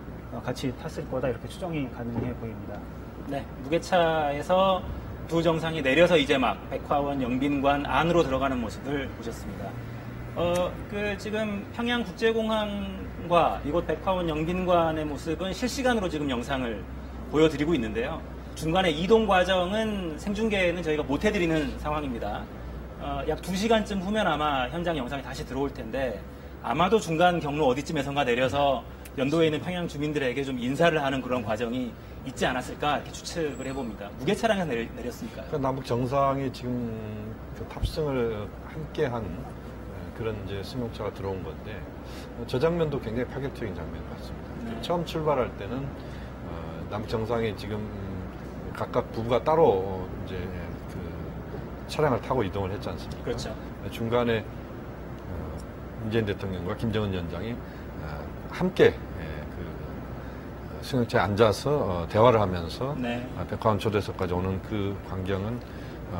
같이 탔을 거다 이렇게 추정이 가능해 보입니다. 네, 무게차에서 두 정상이 내려서 이제 막 백화원 영빈관 안으로 들어가는 모습을 보셨습니다. 지금 평양국제공항과 이곳 백화원 영빈관의 모습은 실시간으로 지금 영상을 보여드리고 있는데요. 중간에 이동 과정은 생중계는 저희가 못 해드리는 상황입니다. 약 2시간쯤 후면 아마 현장 영상이 다시 들어올 텐데 아마도 중간 경로 어디쯤에선가 내려서 연도에 있는 평양 주민들에게 좀 인사를 하는 그런 과정이 있지 않았을까 이렇게 추측을 해봅니다. 무게차량에서 내렸으니까요. 그러니까 남북 정상이 지금 그 탑승을 함께한 그런 이제 승용차가 들어온 건데 저 장면도 굉장히 파격적인 장면 같습니다. 네. 처음 출발할 때는 남북 정상이 지금 각각 부부가 따로 이제 그 차량을 타고 이동을 했지 않습니까? 그렇죠. 중간에 문재인 대통령과 김정은 위원장이 함께 그 승용차에 앉아서 대화를 하면서 네. 백화원 초대석까지 오는 그 광경은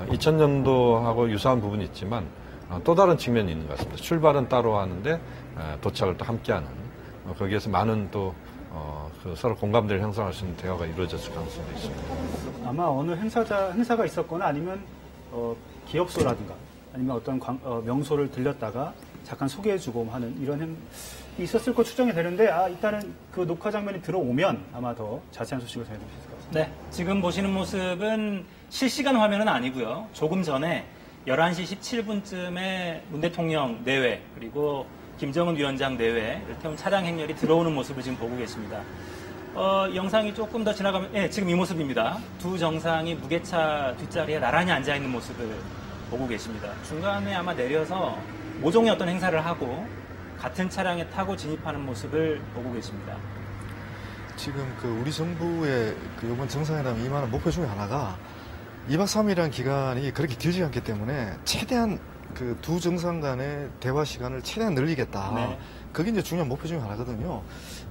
2000년도하고 유사한 부분이 있지만 또 다른 측면이 있는 것 같습니다. 출발은 따로 하는데 도착을 또 함께하는 거기에서 많은 또 그 서로 공감대를 형성할 수 있는 대화가 이루어졌을 가능성도 있습니다. 아마 어느 행사가 있었거나 아니면 기업소라든가 아니면 어떤 명소를 들렸다가 잠깐 소개해주고 하는 이런 행위 있었을 거 추정이 되는데 일단은 그 녹화 장면이 들어오면 아마 더 자세한 소식을 전해드릴 수 있을 것 같습니다. 네, 지금 보시는 모습은 실시간 화면은 아니고요. 조금 전에 11시 17분쯤에 문 대통령 내외 그리고 김정은 위원장 내외를 태운 차량 행렬이 들어오는 모습을 지금 보고 계십니다. 영상이 조금 더 지나가면, 네, 지금 이 모습입니다. 두 정상이 무게차 뒷자리에 나란히 앉아있는 모습을 보고 계십니다. 중간에 아마 내려서 모종의 어떤 행사를 하고 같은 차량에 타고 진입하는 모습을 보고 계십니다. 지금 그 우리 정부의 그 이번 정상회담 임하는 목표 중에 하나가 2박 3일이라는 기간이 그렇게 길지 않기 때문에 최대한 그 두 정상 간의 대화 시간을 최대한 늘리겠다. 네. 그게 이제 중요한 목표 중에 하나거든요.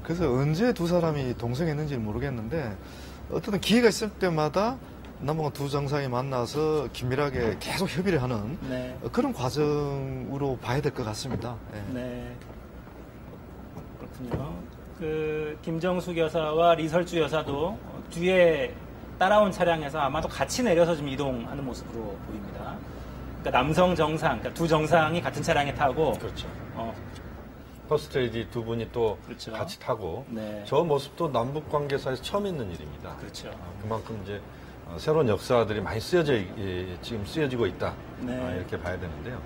그래서 언제 두 사람이 동성했는지는 모르겠는데 어떤 기회가 있을 때마다 남북한 두 정상이 만나서 긴밀하게 계속 협의를 하는 네. 그런 과정으로 봐야 될 것 같습니다. 네. 네. 그렇군요. 그 김정숙 여사와 리설주 여사도 뒤에 따라온 차량에서 아마도 같이 내려서 좀 이동하는 모습으로 보입니다. 그러니까 남성 정상, 그러니까 두 정상이 같은 차량에 타고 그렇죠. 어, 퍼스트레이디 두 분이 또 그렇죠. 같이 타고 네. 저 모습도 남북 관계사에서 처음 있는 일입니다. 그렇죠. 그만큼 이제 새로운 역사들이 많이 지금 쓰여지고 있다. 네. 이렇게 봐야 되는데요.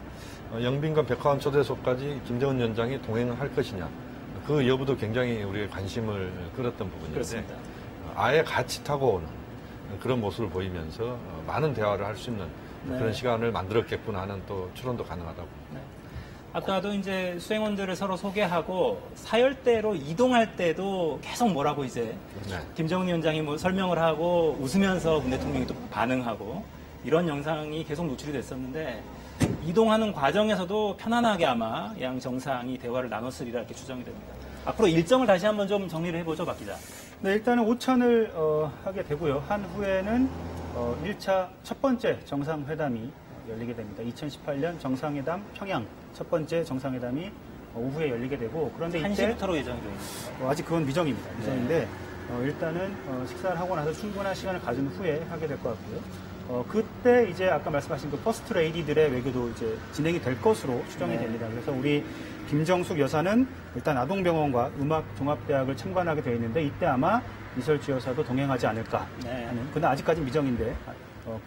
영빈관 백화원 초대소까지 김정은 위원장이 동행을 할 것이냐. 그 여부도 굉장히 우리가 관심을 끌었던 부분인데 그렇습니다. 아예 같이 타고 오는 그런 모습을 보이면서 많은 대화를 할 수 있는 네. 그런 시간을 만들었겠구나 하는 또 추론도 가능하다고. 네. 아까도 이제 수행원들을 서로 소개하고 사열대로 이동할 때도 계속 뭐라고 이제 네. 김정은 위원장이 뭐 설명을 하고 웃으면서 문 대통령이 또 반응하고 이런 영상이 계속 노출이 됐었는데 이동하는 과정에서도 편안하게 아마 양 정상이 대화를 나눴으리라 이렇게 추정이 됩니다. 앞으로 일정을 다시 한번 좀 정리를 해보죠, 박 기자. 네, 일단은 오찬을 하게 되고요. 한 후에는 1차 첫 번째 정상회담이 열리게 됩니다. 2018년 정상회담 평양 첫 번째 정상회담이 오후에 열리게 되고 그런데 이때 1시부터로 예정이 되어 있습니다. 아직 그건 미정입니다. 미정인데 일단은 식사를 하고 나서 충분한 시간을 가진 후에 하게 될 것 같고요. 그때 이제 아까 말씀하신 그 퍼스트 레이디들의 외교도 이제 진행이 될 것으로 추정이 됩니다. 그래서 우리 김정숙 여사는 일단 아동병원과 음악종합대학을 참관하게 되어 있는데 이때 아마 이설주 여사도 동행하지 않을까 하는. 근데 아직까지 미정인데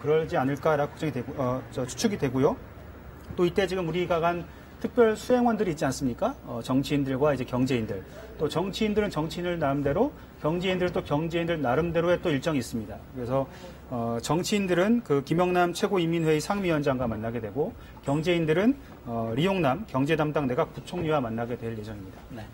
그러지 않을까라고 걱정이 되고 추측이 되고요. 또 이때 지금 우리가 간 특별 수행원들이 있지 않습니까? 정치인들과 이제 경제인들. 또 정치인들은 정치인들 나름대로, 경제인들은 또 경제인들 나름대로의 또 일정이 있습니다. 그래서 정치인들은 그 김영남 최고인민회의 상임위원장과 만나게 되고, 경제인들은 리용남 경제담당 내각 부총리와 만나게 될 예정입니다. 네.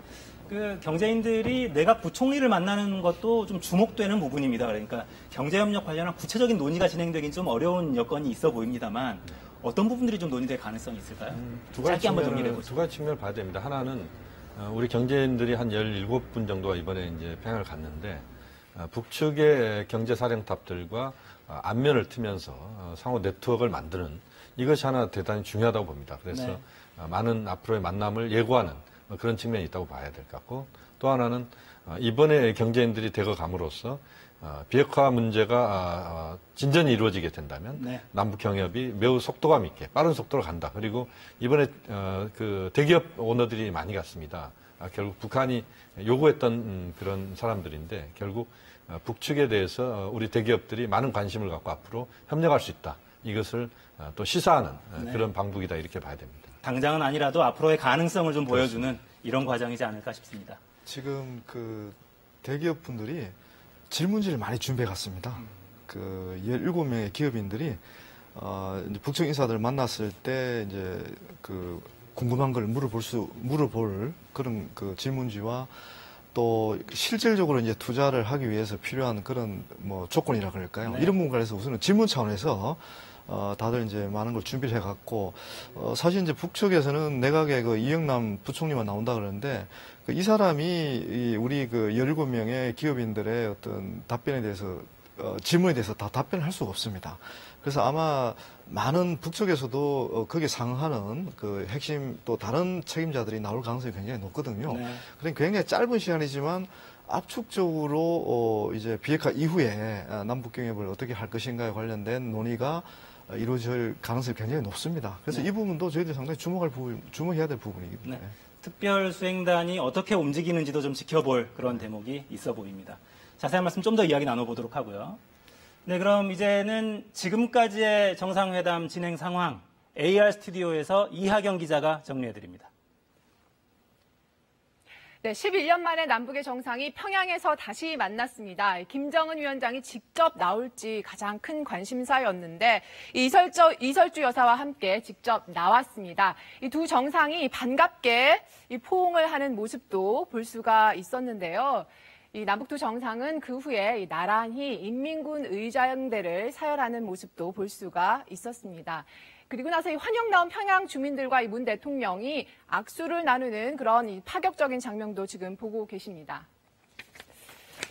그 경제인들이 내각 부총리를 만나는 것도 좀 주목되는 부분입니다. 그러니까 경제협력 관련한 구체적인 논의가 진행되긴 좀 어려운 여건이 있어 보입니다만 어떤 부분들이 좀 논의될 가능성이 있을까요? 짧게 한번 정리해 보시죠. 두 가지 측면을 봐야 됩니다. 하나는 우리 경제인들이 한 17분 정도가 이번에 이제 평양을 갔는데 북측의 경제사령탑들과 안면을 트면서 상호 네트워크를 만드는 이것이 하나 대단히 중요하다고 봅니다. 그래서 많은 앞으로의 만남을 예고하는 그런 측면이 있다고 봐야 될 것 같고 또 하나는 이번에 경제인들이 대거 감으로써 비핵화 문제가 진전이 이루어지게 된다면 남북 경협이 매우 속도감 있게 빠른 속도로 간다. 그리고 이번에 그 대기업 오너들이 많이 갔습니다. 결국 북한이 요구했던 그런 사람들인데 결국 북측에 대해서 우리 대기업들이 많은 관심을 갖고 앞으로 협력할 수 있다. 이것을 또 시사하는 그런 방북이다 이렇게 봐야 됩니다. 당장은 아니라도 앞으로의 가능성을 좀 보여주는 이런 과정이지 않을까 싶습니다. 지금 그 대기업 분들이 질문지를 많이 준비해 갔습니다. 그 17명의 기업인들이 이제 북측 인사들 만났을 때 이제 그 궁금한 걸 물어볼 그런 그 질문지와 또 실질적으로 이제 투자를 하기 위해서 필요한 그런 뭐 조건이라 그럴까요? 이런 부분에서 우선은 질문 차원에서 다들 이제 많은 걸 준비를 해갖고 사실 이제 북측에서는 내각의 그 이영남 부총리만 나온다 그러는데 이 사람이 우리 그 17명의 기업인들의 어떤 답변에 대해서 질문에 대해서 다 답변을 할 수가 없습니다. 그래서 아마 많은 북측에서도 거기에 상응하는 그 핵심 또 다른 책임자들이 나올 가능성이 굉장히 높거든요. 그러니까 굉장히 짧은 시간이지만 압축적으로 이제 비핵화 이후에 남북 경협을 어떻게 할 것인가에 관련된 논의가 이루어질 가능성이 굉장히 높습니다. 그래서 이 부분도 저희들이 상당히 주목해야 될 부분이기 때문에. 특별 수행단이 어떻게 움직이는지도 좀 지켜볼 그런 대목이 있어 보입니다. 자세한 말씀 좀 더 이야기 나눠보도록 하고요. 네, 그럼 이제는 지금까지의 정상회담 진행 상황 AR 스튜디오에서 이하경 기자가 정리해드립니다. 네, 11년 만에 남북의 정상이 평양에서 다시 만났습니다. 김정은 위원장이 직접 나올지 가장 큰 관심사였는데 이설주 여사와 함께 직접 나왔습니다. 이 두 정상이 반갑게 포옹을 하는 모습도 볼 수가 있었는데요. 이 남북 두 정상은 그 후에 나란히 인민군 의장대를 사열하는 모습도 볼 수가 있었습니다. 그리고 나서 이 환영 나온 평양 주민들과 이 문 대통령이 악수를 나누는 그런 이 파격적인 장면도 지금 보고 계십니다.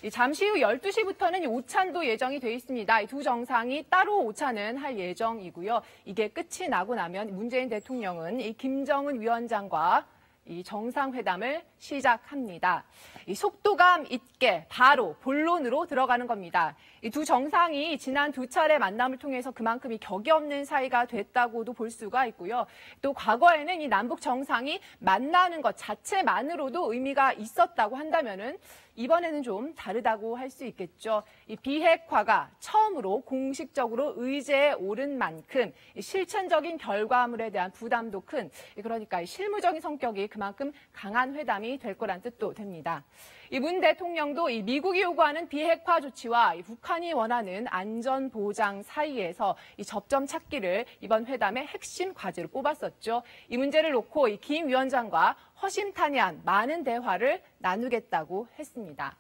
잠시 후 12시부터는 오찬도 예정이 돼 있습니다. 이 두 정상이 따로 오찬은 할 예정이고요. 이게 끝이 나고 나면 문재인 대통령은 이 김정은 위원장과 이 정상회담을 시작합니다. 이 속도감 있게 바로 본론으로 들어가는 겁니다. 이 두 정상이 지난 두 차례 만남을 통해서 그만큼 이 격이 없는 사이가 됐다고도 볼 수가 있고요. 또 과거에는 이 남북 정상이 만나는 것 자체만으로도 의미가 있었다고 한다면은 이번에는 좀 다르다고 할 수 있겠죠. 이 비핵화가 처음으로 공식적으로 의제에 오른 만큼 실천적인 결과물에 대한 부담도 큰, 그러니까 실무적인 성격이 그만큼 강한 회담이 될 거란 뜻도 됩니다. 이 문 대통령도 이 미국이 요구하는 비핵화 조치와 이 북한이 원하는 안전 보장 사이에서 이 접점 찾기를 이번 회담의 핵심 과제로 꼽았었죠. 이 문제를 놓고 이 김 위원장과 허심탄회한 많은 대화를 나누겠다고 했습니다.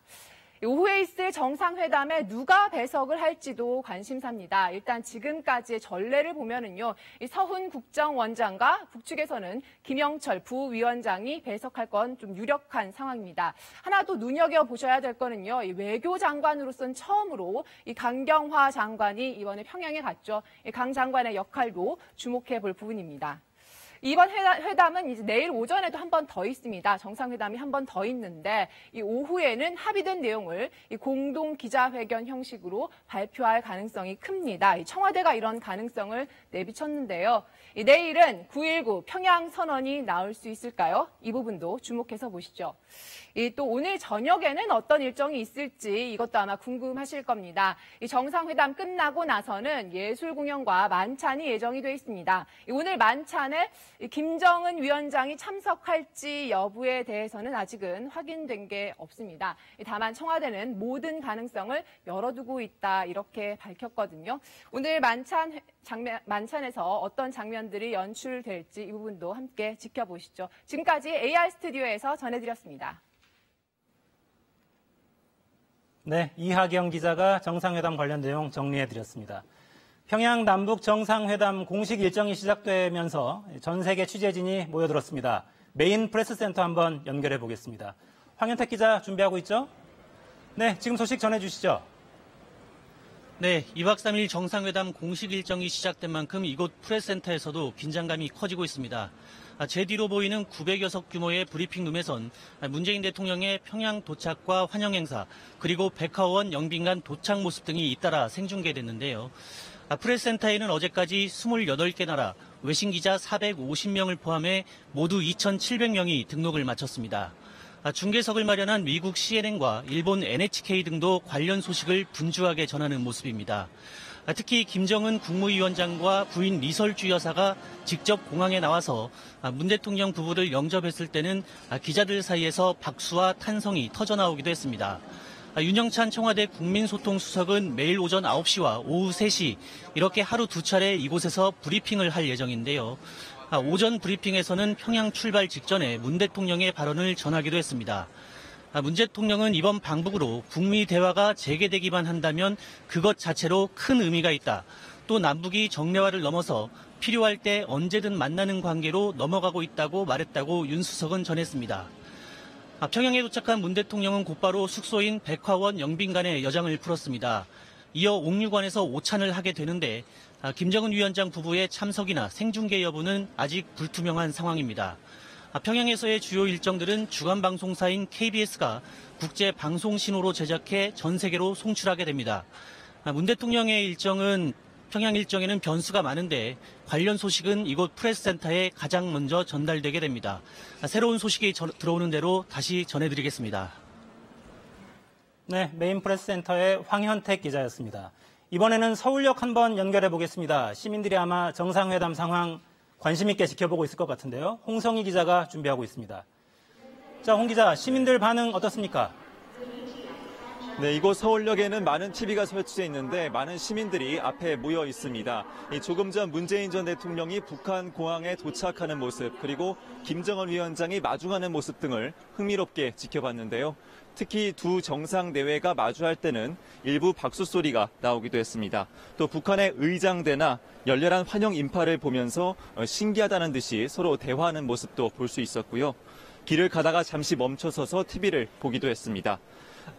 오후에 있을 정상회담에 누가 배석을 할지도 관심사입니다. 일단 지금까지의 전례를 보면은요, 이 서훈 국정원장과 북측에서는 김영철 부위원장이 배석할 건 좀 유력한 상황입니다. 하나 또 눈여겨보셔야 될 거는요, 이 외교장관으로서는 처음으로 이 강경화 장관이 이번에 평양에 갔죠. 이 강 장관의 역할도 주목해 볼 부분입니다. 이번 회담은 이제 내일 오전에도 한 번 더 있습니다. 정상회담이 한 번 더 있는데 이 오후에는 합의된 내용을 이 공동 기자회견 형식으로 발표할 가능성이 큽니다. 이 청와대가 이런 가능성을 내비쳤는데요. 내일은 9.19 평양 선언이 나올 수 있을까요? 이 부분도 주목해서 보시죠. 또 오늘 저녁에는 어떤 일정이 있을지 이것도 아마 궁금하실 겁니다. 이 정상회담 끝나고 나서는 예술 공연과 만찬이 예정이 돼 있습니다. 오늘 만찬에 김정은 위원장이 참석할지 여부에 대해서는 아직은 확인된 게 없습니다. 다만 청와대는 모든 가능성을 열어두고 있다 이렇게 밝혔거든요. 오늘 만찬에서 어떤 장면들이 연출될지 이 부분도 함께 지켜보시죠. 지금까지 AR 스튜디오에서 전해드렸습니다. 네, 이하경 기자가 정상회담 관련 내용 정리해드렸습니다. 평양 남북 정상회담 공식 일정이 시작되면서 전 세계 취재진이 모여들었습니다. 메인 프레스센터 한번 연결해 보겠습니다. 황현택 기자 준비하고 있죠? 네, 지금 소식 전해주시죠. 네, 2박 3일 정상회담 공식 일정이 시작된 만큼 이곳 프레스센터에서도 긴장감이 커지고 있습니다. 제 뒤로 보이는 900여 석 규모의 브리핑룸에선 문재인 대통령의 평양 도착과 환영 행사, 그리고 백화원 영빈관 도착 모습 등이 잇따라 생중계됐는데요. 프레스센터에는 어제까지 28개 나라 외신 기자 450명을 포함해 모두 2,700명이 등록을 마쳤습니다. 중계석을 마련한 미국 CNN과 일본 NHK 등도 관련 소식을 분주하게 전하는 모습입니다. 특히 김정은 국무위원장과 부인 리설주 여사가 직접 공항에 나와서 문 대통령 부부를 영접했을 때는 기자들 사이에서 박수와 탄성이 터져나오기도 했습니다. 윤영찬 청와대 국민소통수석은 매일 오전 9시와 오후 3시 이렇게 하루 두 차례 이곳에서 브리핑을 할 예정인데요. 오전 브리핑에서는 평양 출발 직전에 문 대통령의 발언을 전하기도 했습니다. 문 대통령은 이번 방북으로 북미 대화가 재개되기만 한다면 그것 자체로 큰 의미가 있다. 또 남북이 정례화를 넘어서 필요할 때 언제든 만나는 관계로 넘어가고 있다고 말했다고 윤 수석은 전했습니다. 평양에 도착한 문 대통령은 곧바로 숙소인 백화원 영빈관에 여장을 풀었습니다. 이어 옥류관에서 오찬을 하게 되는데 김정은 위원장 부부의 참석이나 생중계 여부는 아직 불투명한 상황입니다. 평양에서의 주요 일정들은 주간 방송사인 KBS가 국제 방송 신호로 제작해 전 세계로 송출하게 됩니다. 문 대통령의 평양 일정에는 변수가 많은데 관련 소식은 이곳 프레스센터에 가장 먼저 전달되게 됩니다. 새로운 소식이 들어오는 대로 다시 전해드리겠습니다. 네, 메인 프레스센터의 황현택 기자였습니다. 이번에는 서울역 한번 연결해 보겠습니다. 시민들이 아마 정상회담 상황 관심 있게 지켜보고 있을 것 같은데요. 홍성희 기자가 준비하고 있습니다. 자, 홍 기자, 시민들 반응 어떻습니까? 네, 이곳 서울역에는 많은 TV가 설치되어 있는데 많은 시민들이 앞에 모여 있습니다. 조금 전 문재인 전 대통령이 북한 공항에 도착하는 모습, 그리고 김정은 위원장이 마중하는 모습 등을 흥미롭게 지켜봤는데요. 특히 두 정상 내외가 마주할 때는 일부 박수 소리가 나오기도 했습니다. 또 북한의 의장대나 열렬한 환영 인파를 보면서 신기하다는 듯이 서로 대화하는 모습도 볼 수 있었고요. 길을 가다가 잠시 멈춰서서 TV를 보기도 했습니다.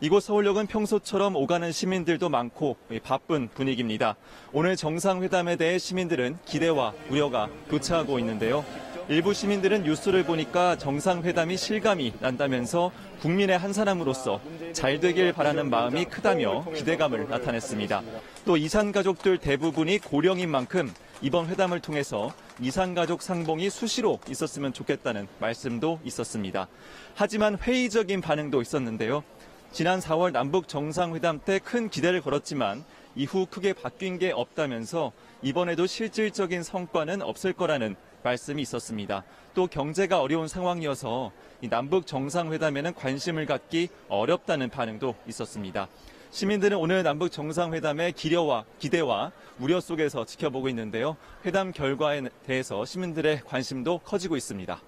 이곳 서울역은 평소처럼 오가는 시민들도 많고 바쁜 분위기입니다. 오늘 정상회담에 대해 시민들은 기대와 우려가 교차하고 있는데요. 일부 시민들은 뉴스를 보니까 정상회담이 실감이 난다면서 국민의 한 사람으로서 잘 되길 바라는 마음이 크다며 기대감을 나타냈습니다. 또 이산가족들 대부분이 고령인 만큼 이번 회담을 통해서 이산가족 상봉이 수시로 있었으면 좋겠다는 말씀도 있었습니다. 하지만 회의적인 반응도 있었는데요. 지난 4월 남북 정상회담 때 큰 기대를 걸었지만 이후 크게 바뀐 게 없다면서 이번에도 실질적인 성과는 없을 거라는 말씀이 있었습니다. 또 경제가 어려운 상황이어서 이 남북 정상회담에는 관심을 갖기 어렵다는 반응도 있었습니다. 시민들은 오늘 남북 정상회담의 기대와 우려 속에서 지켜보고 있는데요. 회담 결과에 대해서 시민들의 관심도 커지고 있습니다.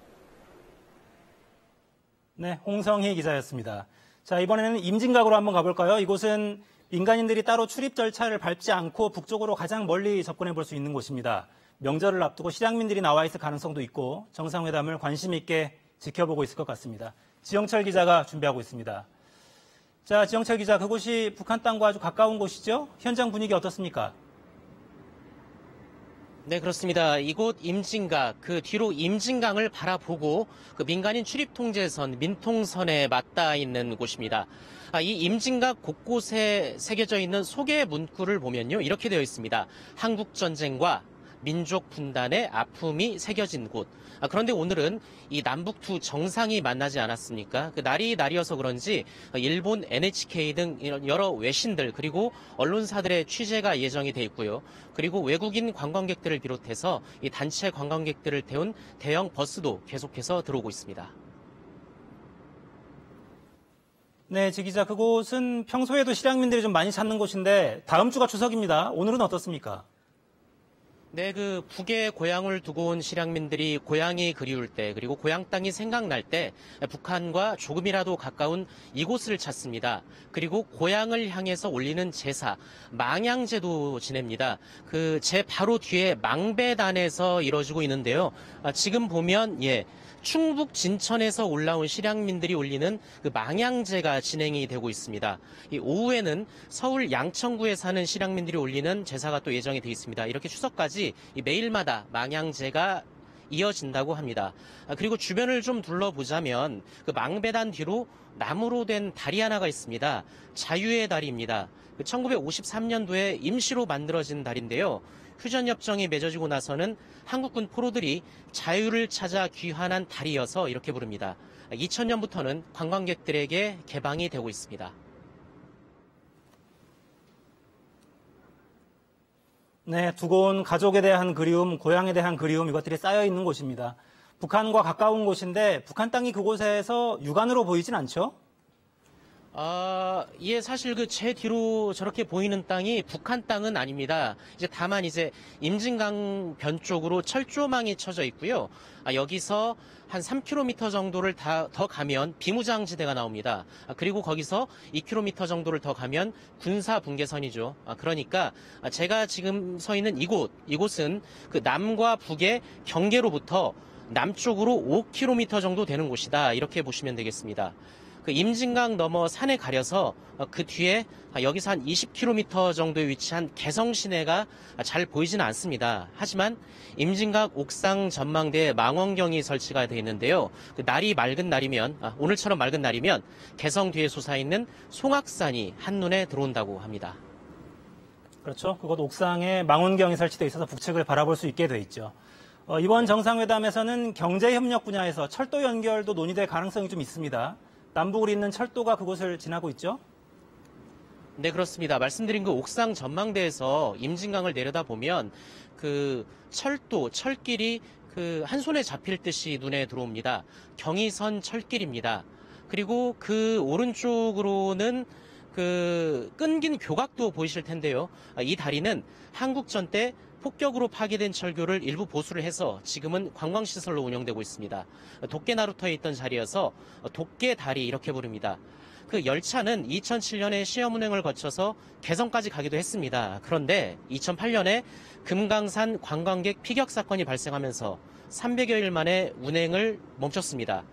네, 홍성희 기자였습니다. 자, 이번에는 임진각으로 한번 가볼까요? 이곳은 민간인들이 따로 출입 절차를 밟지 않고 북쪽으로 가장 멀리 접근해 볼 수 있는 곳입니다. 명절을 앞두고 실향민들이 나와 있을 가능성도 있고 정상회담을 관심 있게 지켜보고 있을 것 같습니다. 지영철 기자가 준비하고 있습니다. 자, 지영철 기자, 그곳이 북한 땅과 아주 가까운 곳이죠? 현장 분위기 어떻습니까? 네, 그렇습니다. 이곳 임진각, 그 뒤로 임진강을 바라보고 그 민간인 출입통제선, 민통선에 맞닿아 있는 곳입니다. 이 임진각 곳곳에 새겨져 있는 소개 문구를 보면요, 이렇게 되어 있습니다. 한국전쟁과 민족 분단의 아픔이 새겨진 곳. 그런데 오늘은 이 남북 두 정상이 만나지 않았습니까? 그 날이 날이어서 그런지 일본 NHK 등 이런 여러 외신들 그리고 언론사들의 취재가 예정이 돼 있고요. 그리고 외국인 관광객들을 비롯해서 이 단체 관광객들을 태운 대형 버스도 계속해서 들어오고 있습니다. 네, 지 기자, 그곳은 평소에도 실향민들이 좀 많이 찾는 곳인데 다음 주가 추석입니다. 오늘은 어떻습니까? 네, 그 북에 고향을 두고 온 실향민들이 고향이 그리울 때 그리고 고향 땅이 생각날 때 북한과 조금이라도 가까운 이곳을 찾습니다. 그리고 고향을 향해서 올리는 제사, 망향제도 지냅니다. 그 제 바로 뒤에 망배단에서 이뤄지고 있는데요. 지금 보면 충북 진천에서 올라온 실향민들이 올리는 그 망향제가 진행이 되고 있습니다. 이 오후에는 서울 양천구에 사는 실향민들이 올리는 제사가 또 예정이 되어 있습니다. 이렇게 추석까지 매일마다 망향제가 이어진다고 합니다. 그리고 주변을 좀 둘러보자면 그 망배단 뒤로 나무로 된 다리 하나가 있습니다. 자유의 다리입니다. 1953년도에 임시로 만들어진 다리인데요. 휴전협정이 맺어지고 나서는 한국군 포로들이 자유를 찾아 귀환한 다리여서 이렇게 부릅니다. 2000년부터는 관광객들에게 개방이 되고 있습니다. 네, 두고 온 가족에 대한 그리움, 고향에 대한 그리움 이것들이 쌓여 있는 곳입니다. 북한과 가까운 곳인데 북한 땅이 그곳에서 육안으로 보이진 않죠? 사실 그 제 뒤로 저렇게 보이는 땅이 북한 땅은 아닙니다. 다만 임진강 변 쪽으로 철조망이 쳐져 있고요. 여기서 한 3km 정도를 더 가면 비무장지대가 나옵니다. 그리고 거기서 2km 정도를 더 가면 군사 분계선이죠. 그러니까 제가 지금 서 있는 이곳은 그 남과 북의 경계로부터 남쪽으로 5km 정도 되는 곳이다. 이렇게 보시면 되겠습니다. 그 임진강 넘어 산에 가려서 그 뒤에 여기서 한 20km 정도에 위치한 개성 시내가 잘 보이지는 않습니다. 하지만 임진각 옥상 전망대에 망원경이 설치가 되어 있는데요. 그 날이 맑은 날이면 오늘처럼 맑은 날이면 개성 뒤에 솟아있는 송악산이 한눈에 들어온다고 합니다. 그렇죠. 그곳 옥상에 망원경이 설치되어 있어서 북측을 바라볼 수 있게 돼 있죠. 이번 정상회담에서는 경제협력 분야에서 철도 연결도 논의될 가능성이 좀 있습니다. 남북을 잇는 철도가 그곳을 지나고 있죠? 네, 그렇습니다. 말씀드린 그 옥상 전망대에서 임진강을 내려다보면 그 철도, 철길이 그 한 손에 잡힐 듯이 눈에 들어옵니다. 경의선 철길입니다. 그리고 그 오른쪽으로는 그 끊긴 교각도 보이실 텐데요. 이 다리는 한국전 때 폭격으로 파괴된 철교를 일부 보수를 해서 지금은 관광시설로 운영되고 있습니다. 도깨 나루터에 있던 자리여서 도깨 다리 이렇게 부릅니다. 그 열차는 2007년에 시험 운행을 거쳐서 개성까지 가기도 했습니다. 그런데 2008년에 금강산 관광객 피격 사건이 발생하면서 300여일 만에 운행을 멈췄습니다.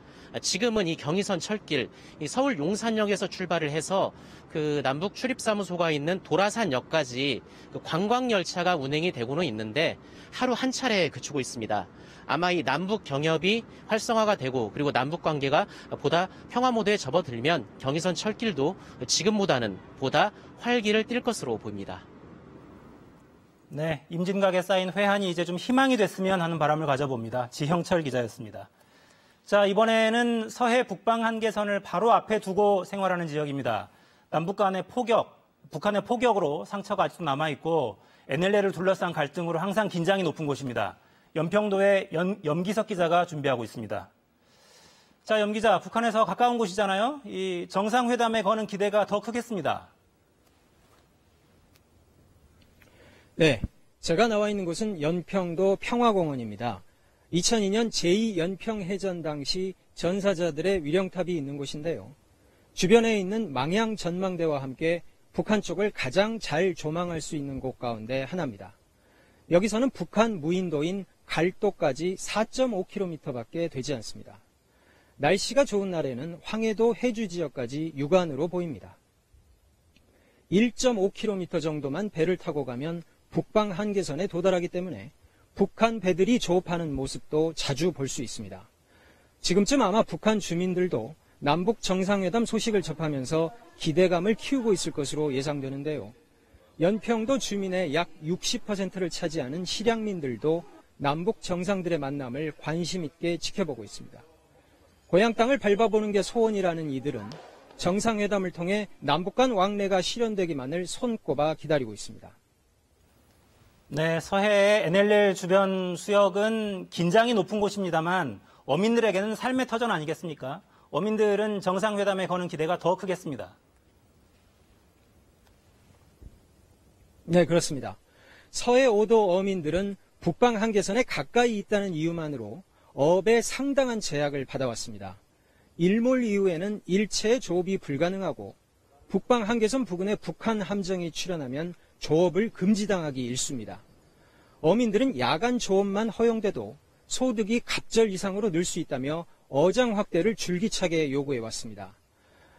지금은 이 경의선 철길, 이 서울 용산역에서 출발을 해서 그 남북 출입사무소가 있는 도라산역까지 그 관광열차가 운행이 되고는 있는데 하루 한 차례 그치고 있습니다. 아마 이 남북 경협이 활성화가 되고 그리고 남북 관계가 보다 평화 모드에 접어들면 경의선 철길도 지금보다는 보다 활기를 띨 것으로 보입니다. 네, 임진각에 쌓인 회한이 이제 좀 희망이 됐으면 하는 바람을 가져봅니다. 지형철 기자였습니다. 자, 이번에는 서해 북방 한계선을 바로 앞에 두고 생활하는 지역입니다. 남북 간의 포격, 북한의 포격으로 상처가 아직도 남아있고 NLL을 둘러싼 갈등으로 항상 긴장이 높은 곳입니다. 연평도의 염기석 기자가 준비하고 있습니다. 자, 염 기자, 북한에서 가까운 곳이잖아요. 이 정상회담에 거는 기대가 더 크겠습니다. 네, 제가 나와 있는 곳은 연평도 평화공원입니다. 2002년 제2연평해전 당시 전사자들의 위령탑이 있는 곳인데요. 주변에 있는 망향 전망대와 함께 북한 쪽을 가장 잘 조망할 수 있는 곳 가운데 하나입니다. 여기서는 북한 무인도인 갈도까지 4.5km밖에 되지 않습니다. 날씨가 좋은 날에는 황해도 해주 지역까지 육안으로 보입니다. 1.5km 정도만 배를 타고 가면 북방 한계선에 도달하기 때문에 북한 배들이 조업하는 모습도 자주 볼 수 있습니다. 지금쯤 아마 북한 주민들도 남북 정상회담 소식을 접하면서 기대감을 키우고 있을 것으로 예상되는데요. 연평도 주민의 약 60%를 차지하는 실향민들도 남북 정상들의 만남을 관심 있게 지켜보고 있습니다. 고향 땅을 밟아보는 게 소원이라는 이들은 정상회담을 통해 남북 간 왕래가 실현되기만을 손꼽아 기다리고 있습니다. 네, 서해의 NLL 주변 수역은 긴장이 높은 곳입니다만 어민들에게는 삶의 터전 아니겠습니까? 어민들은 정상회담에 거는 기대가 더 크겠습니다. 네, 그렇습니다. 서해 5도 어민들은 북방 한계선에 가까이 있다는 이유만으로 어업에 상당한 제약을 받아왔습니다. 일몰 이후에는 일체의 조업이 불가능하고 북방 한계선 부근에 북한 함정이 출현하면 조업을 금지당하기 일쑤입니다. 어민들은 야간 조업만 허용돼도 소득이 갑절 이상으로 늘 수 있다며 어장 확대를 줄기차게 요구해왔습니다.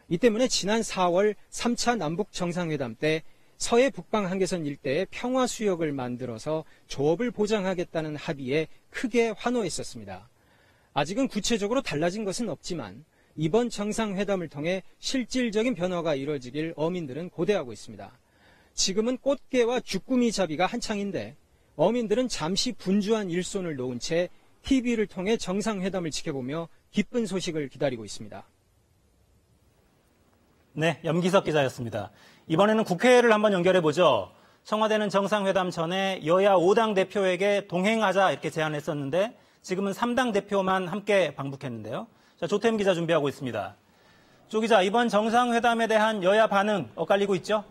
이 때문에 지난 4월 3차 남북 정상회담 때 서해 북방 한계선 일대에 평화 수역을 만들어서 조업을 보장하겠다는 합의에 크게 환호했었습니다. 아직은 구체적으로 달라진 것은 없지만 이번 정상회담을 통해 실질적인 변화가 이루어지길 어민들은 고대하고 있습니다. 지금은 꽃게와 주꾸미 잡이가 한창인데 어민들은 잠시 분주한 일손을 놓은 채 TV를 통해 정상회담을 지켜보며 기쁜 소식을 기다리고 있습니다. 네, 염기석 기자였습니다. 이번에는 국회를 한번 연결해보죠. 청와대는 정상회담 전에 여야 5당 대표에게 동행하자 이렇게 제안했었는데 지금은 3당 대표만 함께 방북했는데요. 자, 조태임 기자 준비하고 있습니다. 조 기자, 이번 정상회담에 대한 여야 반응 엇갈리고 있죠?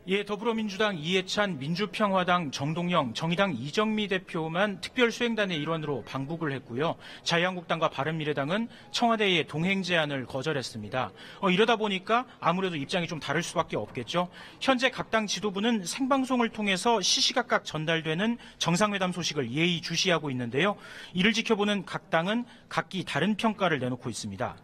예, 더불어민주당 이해찬, 민주평화당 정동영, 정의당 이정미 대표만 특별수행단의 일원으로 방북을 했고요. 자유한국당과 바른미래당은 청와대의 동행 제안을 거절했습니다. 이러다 보니까 아무래도 입장이 좀 다를 수밖에 없겠죠. 현재 각 당 지도부는 생방송을 통해서 시시각각 전달되는 정상회담 소식을 예의주시하고 있는데요. 이를 지켜보는 각 당은 각기 다른 평가를 내놓고 있습니다.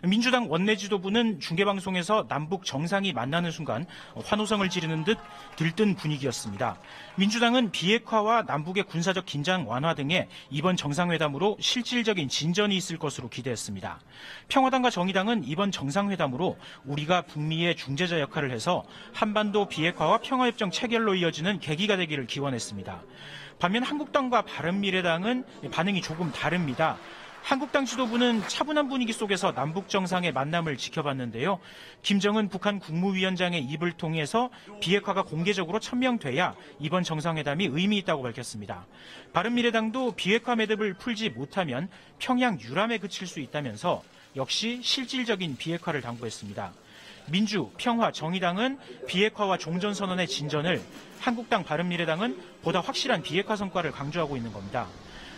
민주당 원내 지도부는 중계방송에서 남북 정상이 만나는 순간 환호성을 지르는 듯 들뜬 분위기였습니다. 민주당은 비핵화와 남북의 군사적 긴장 완화 등의 이번 정상회담으로 실질적인 진전이 있을 것으로 기대했습니다. 평화당과 정의당은 이번 정상회담으로 우리가 북미의 중재자 역할을 해서 한반도 비핵화와 평화협정 체결로 이어지는 계기가 되기를 기원했습니다. 반면 한국당과 바른미래당은 반응이 조금 다릅니다. 한국당 지도부는 차분한 분위기 속에서 남북 정상의 만남을 지켜봤는데요. 김정은 북한 국무위원장의 입을 통해서 비핵화가 공개적으로 천명돼야 이번 정상회담이 의미 있다고 밝혔습니다. 바른미래당도 비핵화 매듭을 풀지 못하면 평양 유람에 그칠 수 있다면서 역시 실질적인 비핵화를 당부했습니다. 민주, 평화, 정의당은 비핵화와 종전선언의 진전을, 한국당, 바른미래당은 보다 확실한 비핵화 성과를 강조하고 있는 겁니다.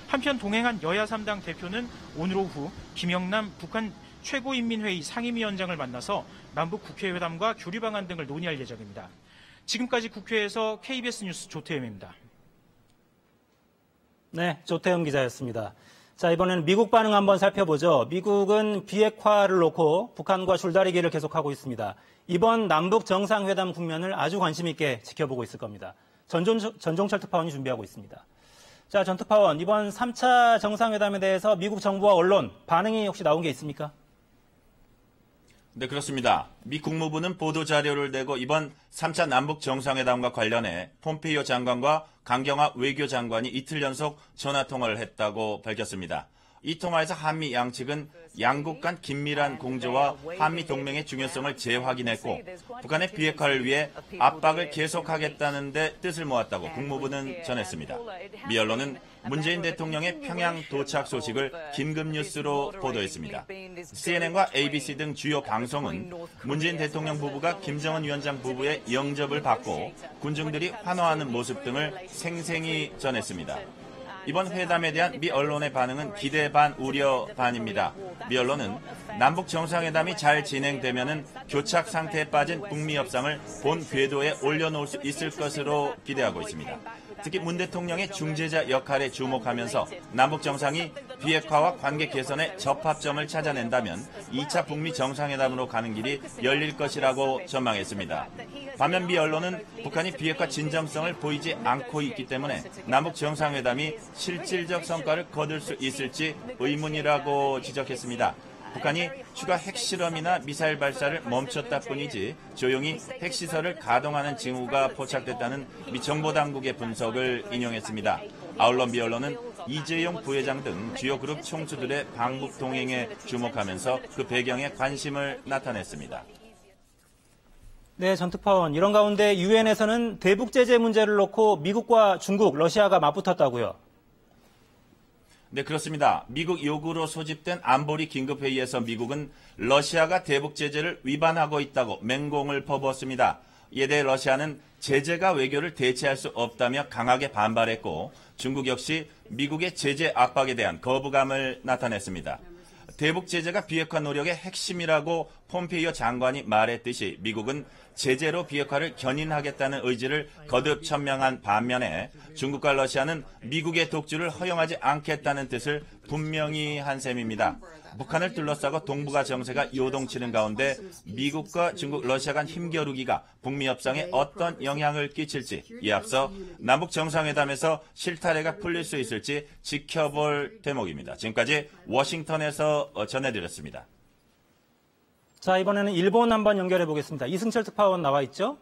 한편 동행한 여야 3당 대표는 오늘 오후 김영남 북한 최고인민회의 상임위원장을 만나서 남북 국회회담과 교류 방안 등을 논의할 예정입니다. 지금까지 국회에서 KBS 뉴스 조태임입니다. 네, 조태임 기자였습니다. 자, 이번에는 미국 반응 한번 살펴보죠. 미국은 비핵화를 놓고 북한과 줄다리기를 계속하고 있습니다. 이번 남북 정상회담 국면을 아주 관심 있게 지켜보고 있을 겁니다. 전종철 특파원이 준비하고 있습니다. 자, 전 특파원, 이번 3차 정상회담에 대해서 미국 정부와 언론 반응이 혹시 나온 게 있습니까? 네, 그렇습니다. 미 국무부는 보도자료를 내고 이번 3차 남북 정상회담과 관련해 폼페이오 장관과 강경화 외교장관이 이틀 연속 전화통화를 했다고 밝혔습니다. 이 통화에서 한미 양측은 양국 간 긴밀한 공조와 한미 동맹의 중요성을 재확인했고 북한의 비핵화를 위해 압박을 계속하겠다는 데 뜻을 모았다고 국무부는 전했습니다. 미 언론은 문재인 대통령의 평양 도착 소식을 긴급뉴스로 보도했습니다. CNN과 ABC 등 주요 방송은 문재인 대통령 부부가 김정은 위원장 부부의 영접을 받고 군중들이 환호하는 모습 등을 생생히 전했습니다. 이번 회담에 대한 미 언론의 반응은 기대 반 우려 반입니다. 미 언론은 남북 정상회담이 잘 진행되면은 교착 상태에 빠진 북미 협상을 본 궤도에 올려놓을 수 있을 것으로 기대하고 있습니다. 특히 문 대통령의 중재자 역할에 주목하면서 남북 정상이 비핵화와 관계 개선의 접합점을 찾아낸다면 2차 북미 정상회담으로 가는 길이 열릴 것이라고 전망했습니다. 반면 미 언론은 북한이 비핵화 진정성을 보이지 않고 있기 때문에 남북 정상회담이 실질적 성과를 거둘 수 있을지 의문이라고 지적했습니다. 북한이 추가 핵실험이나 미사일 발사를 멈췄다 뿐이지 조용히 핵시설을 가동하는 징후가 포착됐다는 미 정보당국의 분석을 인용했습니다. 아울러 미 언론은 이재용 부회장 등 주요 그룹 총수들의 방북 동행에 주목하면서 그 배경에 관심을 나타냈습니다. 네, 전특파원. 이런 가운데 유엔에서는 대북 제재 문제를 놓고 미국과 중국, 러시아가 맞붙었다고요. 네, 그렇습니다. 미국 요구로 소집된 안보리 긴급회의에서 미국은 러시아가 대북 제재를 위반하고 있다고 맹공을 퍼부었습니다. 이에 대해 러시아는 제재가 외교를 대체할 수 없다며 강하게 반발했고 중국 역시 미국의 제재 압박에 대한 거부감을 나타냈습니다. 대북 제재가 비핵화 노력의 핵심이라고 폼페이오 장관이 말했듯이 미국은 제재로 비핵화를 견인하겠다는 의지를 거듭 천명한 반면에 중국과 러시아는 미국의 독주를 허용하지 않겠다는 뜻을 분명히 한 셈입니다. 북한을 둘러싸고 동북아 정세가 요동치는 가운데 미국과 중국, 러시아 간 힘겨루기가 북미 협상에 어떤 영향을 끼칠지 이에 앞서 남북 정상회담에서 실타래가 풀릴 수 있을지 지켜볼 대목입니다. 지금까지 워싱턴에서 전해드렸습니다. 자, 이번에는 일본 한번 연결해 보겠습니다. 이승철 특파원 나와 있죠?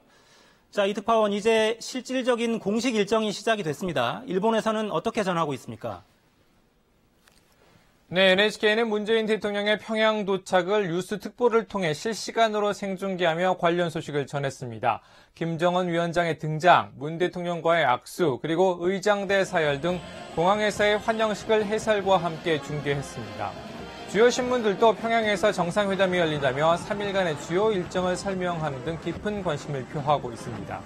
자, 이 특파원 이제 실질적인 공식 일정이 시작이 됐습니다. 일본에서는 어떻게 전하고 있습니까? 네, NHK는 문재인 대통령의 평양 도착을 뉴스 특보를 통해 실시간으로 생중계하며 관련 소식을 전했습니다. 김정은 위원장의 등장, 문 대통령과의 악수, 그리고 의장대 사열 등 공항에서의 환영식을 해설과 함께 중계했습니다. 주요 신문들도 평양에서 정상회담이 열린다며 3일간의 주요 일정을 설명하는 등 깊은 관심을 표하고 있습니다.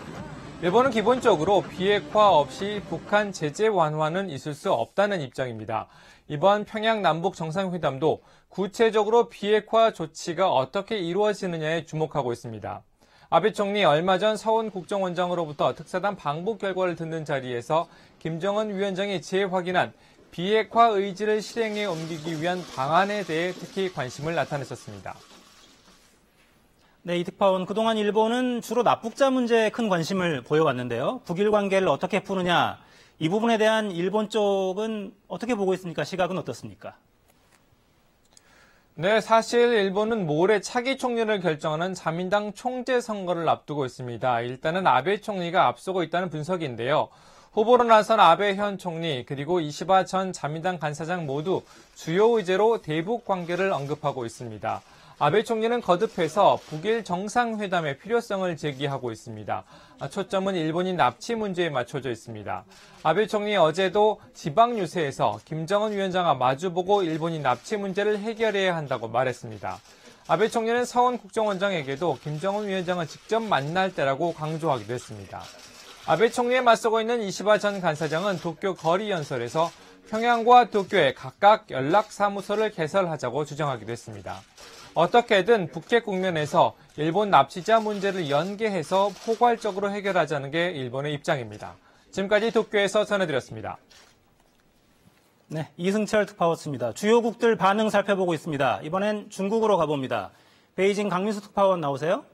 일본은 기본적으로 비핵화 없이 북한 제재 완화는 있을 수 없다는 입장입니다. 이번 평양 남북 정상회담도 구체적으로 비핵화 조치가 어떻게 이루어지느냐에 주목하고 있습니다. 아베 총리 얼마 전 서훈 국정원장으로부터 특사단 방북 결과를 듣는 자리에서 김정은 위원장이 재확인한 비핵화 의지를 실행에 옮기기 위한 방안에 대해 특히 관심을 나타냈었습니다. 네, 이 특파원, 그동안 일본은 주로 납북자 문제에 큰 관심을 보여왔는데요. 북일 관계를 어떻게 푸느냐, 이 부분에 대한 일본 쪽은 어떻게 보고 있습니까? 시각은 어떻습니까? 네, 사실 일본은 모레 차기 총리를 결정하는 자민당 총재 선거를 앞두고 있습니다. 일단은 아베 총리가 앞서고 있다는 분석인데요. 후보로 나선 아베 현 총리 그리고 이시바 전 자민당 간사장 모두 주요 의제로 대북 관계를 언급하고 있습니다. 아베 총리는 거듭해서 북일 정상회담의 필요성을 제기하고 있습니다. 초점은 일본인 납치 문제에 맞춰져 있습니다. 아베 총리 어제도 지방 유세에서 김정은 위원장과 마주보고 일본인 납치 문제를 해결해야 한다고 말했습니다. 아베 총리는 서훈 국정원장에게도 김정은 위원장을 직접 만날 때라고 강조하기도 했습니다. 아베 총리에 맞서고 있는 이시바 전 간사장은 도쿄 거리 연설에서 평양과 도쿄에 각각 연락사무소를 개설하자고 주장하기도 했습니다. 어떻게든 북핵 국면에서 일본 납치자 문제를 연계해서 포괄적으로 해결하자는 게 일본의 입장입니다. 지금까지 도쿄에서 전해드렸습니다. 네, 이승철 특파원입니다. 주요국들 반응 살펴보고 있습니다. 이번엔 중국으로 가봅니다. 베이징 강민수 특파원 나오세요?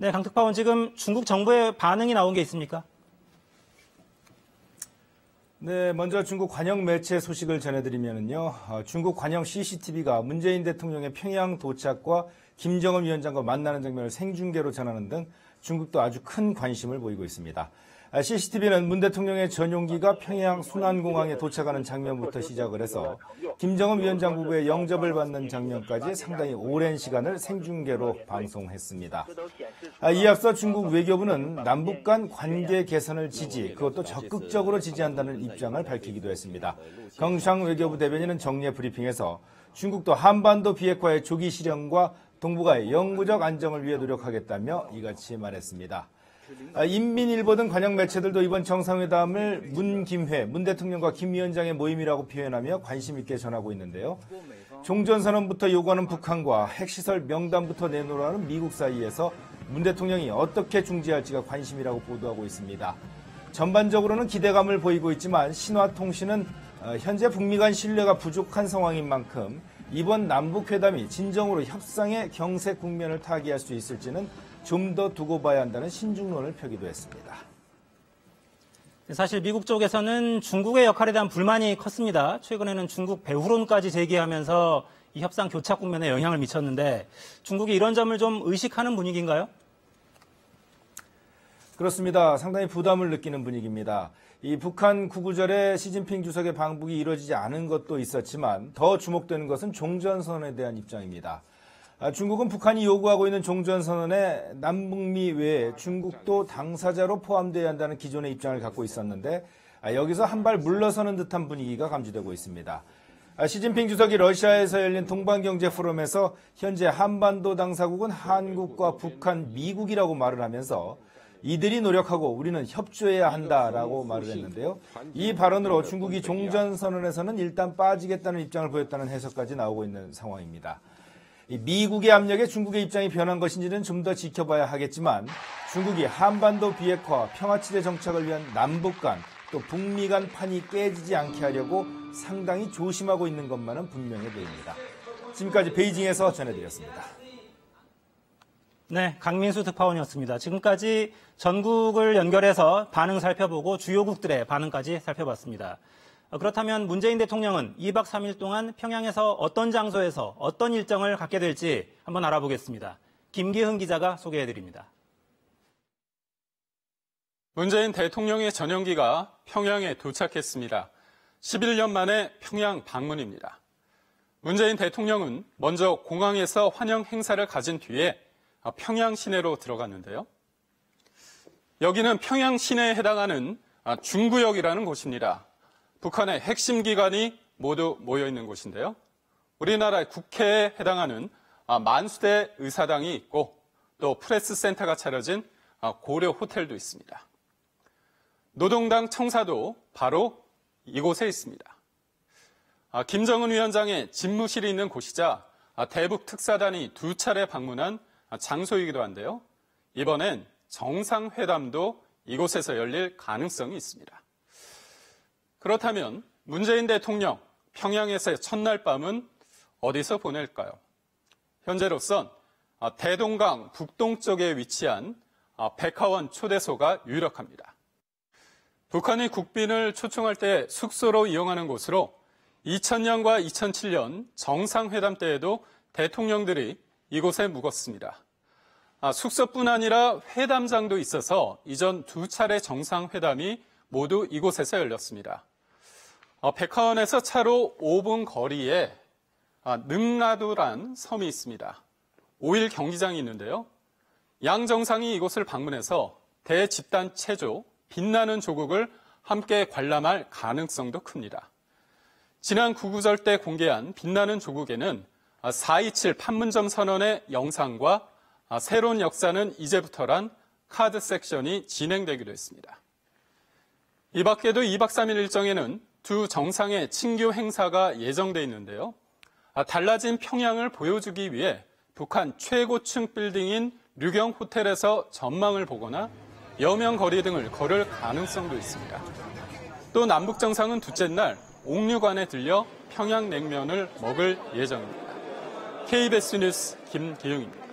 네, 강 특파원, 지금 중국 정부의 반응이 나온 게 있습니까? 네, 먼저 중국 관영 매체 소식을 전해드리면요. 중국 관영 CCTV가 문재인 대통령의 평양 도착과 김정은 위원장과 만나는 장면을 생중계로 전하는 등 중국도 아주 큰 관심을 보이고 있습니다. CCTV는 문 대통령의 전용기가 평양 순안공항에 도착하는 장면부터 시작을 해서 김정은 위원장 부부의 영접을 받는 장면까지 상당히 오랜 시간을 생중계로 방송했습니다. 이에 앞서 중국 외교부는 남북 간 관계 개선을 그것도 적극적으로 지지한다는 입장을 밝히기도 했습니다. 경상 외교부 대변인은 정례 브리핑에서 중국도 한반도 비핵화의 조기 실현과 동북아의 영구적 안정을 위해 노력하겠다며 이같이 말했습니다. 인민일보 등 관영 매체들도 이번 정상회담을 문 대통령과 김 위원장의 모임이라고 표현하며 관심 있게 전하고 있는데요. 종전선언부터 요구하는 북한과 핵시설 명단부터 내놓으라는 미국 사이에서 문 대통령이 어떻게 중재할지가 관심이라고 보도하고 있습니다. 전반적으로는 기대감을 보이고 있지만 신화통신은 현재 북미 간 신뢰가 부족한 상황인 만큼 이번 남북회담이 진정으로 협상의 경색 국면을 타개할 수 있을지는 좀 더 두고 봐야 한다는 신중론을 펴기도 했습니다. 사실 미국 쪽에서는 중국의 역할에 대한 불만이 컸습니다. 최근에는 중국 배후론까지 제기하면서 이 협상 교착 국면에 영향을 미쳤는데 중국이 이런 점을 좀 의식하는 분위기인가요? 그렇습니다. 상당히 부담을 느끼는 분위기입니다. 이 북한 구구절에 시진핑 주석의 방북이 이루어지지 않은 것도 있었지만 더 주목되는 것은 종전선언에 대한 입장입니다. 중국은 북한이 요구하고 있는 종전선언에 남북미 외에 중국도 당사자로 포함되어야 한다는 기존의 입장을 갖고 있었는데 여기서 한 발 물러서는 듯한 분위기가 감지되고 있습니다. 시진핑 주석이 러시아에서 열린 동반경제 포럼에서 현재 한반도 당사국은 한국과 북한, 미국이라고 말을 하면서 이들이 노력하고 우리는 협조해야 한다라고 말을 했는데요. 이 발언으로 중국이 종전선언에서는 일단 빠지겠다는 입장을 보였다는 해석까지 나오고 있는 상황입니다. 미국의 압력에 중국의 입장이 변한 것인지는 좀 더 지켜봐야 하겠지만 중국이 한반도 비핵화, 평화체제 정착을 위한 남북 간 또 북미 간 판이 깨지지 않게 하려고 상당히 조심하고 있는 것만은 분명해 보입니다. 지금까지 베이징에서 전해드렸습니다. 네, 강민수 특파원이었습니다. 지금까지 전국을 연결해서 반응 살펴보고 주요국들의 반응까지 살펴봤습니다. 그렇다면 문재인 대통령은 2박 3일 동안 평양에서 어떤 장소에서 어떤 일정을 갖게 될지 한번 알아보겠습니다. 김기흥 기자가 소개해드립니다. 문재인 대통령의 전용기가 평양에 도착했습니다. 11년 만에 평양 방문입니다. 문재인 대통령은 먼저 공항에서 환영 행사를 가진 뒤에 평양 시내로 들어갔는데요. 여기는 평양 시내에 해당하는 중구역이라는 곳입니다. 북한의 핵심 기관이 모두 모여 있는 곳인데요. 우리나라의 국회에 해당하는 만수대 의사당이 있고 또 프레스센터가 차려진 고려 호텔도 있습니다. 노동당 청사도 바로 이곳에 있습니다. 김정은 위원장의 집무실이 있는 곳이자 대북 특사단이 2차례 방문한 장소이기도 한데요. 이번엔 정상회담도 이곳에서 열릴 가능성이 있습니다. 그렇다면 문재인 대통령 평양에서의 첫날 밤은 어디서 보낼까요? 현재로선 대동강 북동쪽에 위치한 백화원 초대소가 유력합니다. 북한이 국빈을 초청할 때 숙소로 이용하는 곳으로 2000년과 2007년 정상회담 때에도 대통령들이 이곳에 묵었습니다. 숙소뿐 아니라 회담장도 있어서 이전 2차례 정상회담이 모두 이곳에서 열렸습니다. 백화원에서 차로 5분 거리에 능라도란 섬이 있습니다. 5일 경기장이 있는데요. 양 정상이 이곳을 방문해서 대집단 체조, 빛나는 조국을 함께 관람할 가능성도 큽니다. 지난 구구절 때 공개한 빛나는 조국에는 4.27 판문점 선언의 영상과 새로운 역사는 이제부터란 카드 섹션이 진행되기도 했습니다. 이 밖에도 2박 3일 일정에는 두 정상의 친교 행사가 예정돼 있는데요. 달라진 평양을 보여주기 위해 북한 최고층 빌딩인 류경 호텔에서 전망을 보거나 여명거리 등을 걸을 가능성도 있습니다. 또 남북 정상은 둘째 날 옥류관에 들려 평양냉면을 먹을 예정입니다. KBS 뉴스 김기흥입니다.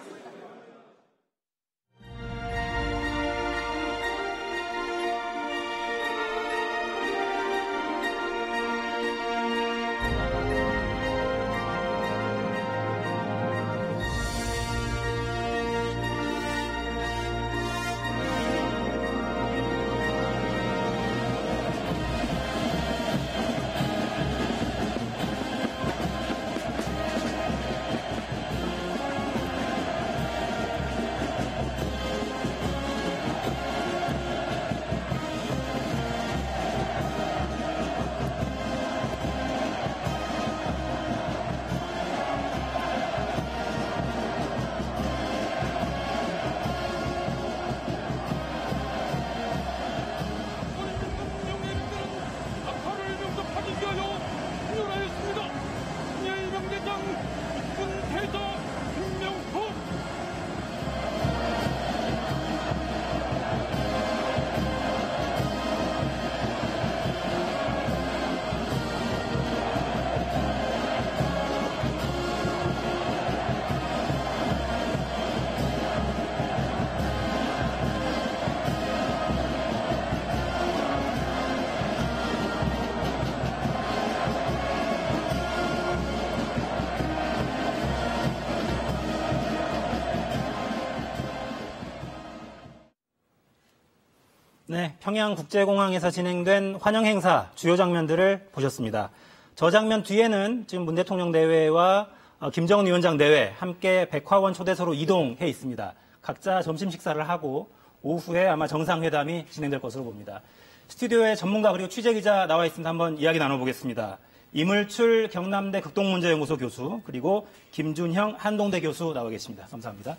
네, 평양국제공항에서 진행된 환영 행사 주요 장면들을 보셨습니다. 저 장면 뒤에는 지금 문 대통령 내외와 김정은 위원장 내외 함께 백화원 초대소로 이동해 있습니다. 각자 점심 식사를 하고 오후에 아마 정상회담이 진행될 것으로 봅니다. 스튜디오에 전문가 그리고 취재기자 나와 있습니다. 한번 이야기 나눠보겠습니다. 이물출 경남대 극동문제연구소 교수 그리고 김준형 한동대 교수 나와 계십니다. 감사합니다.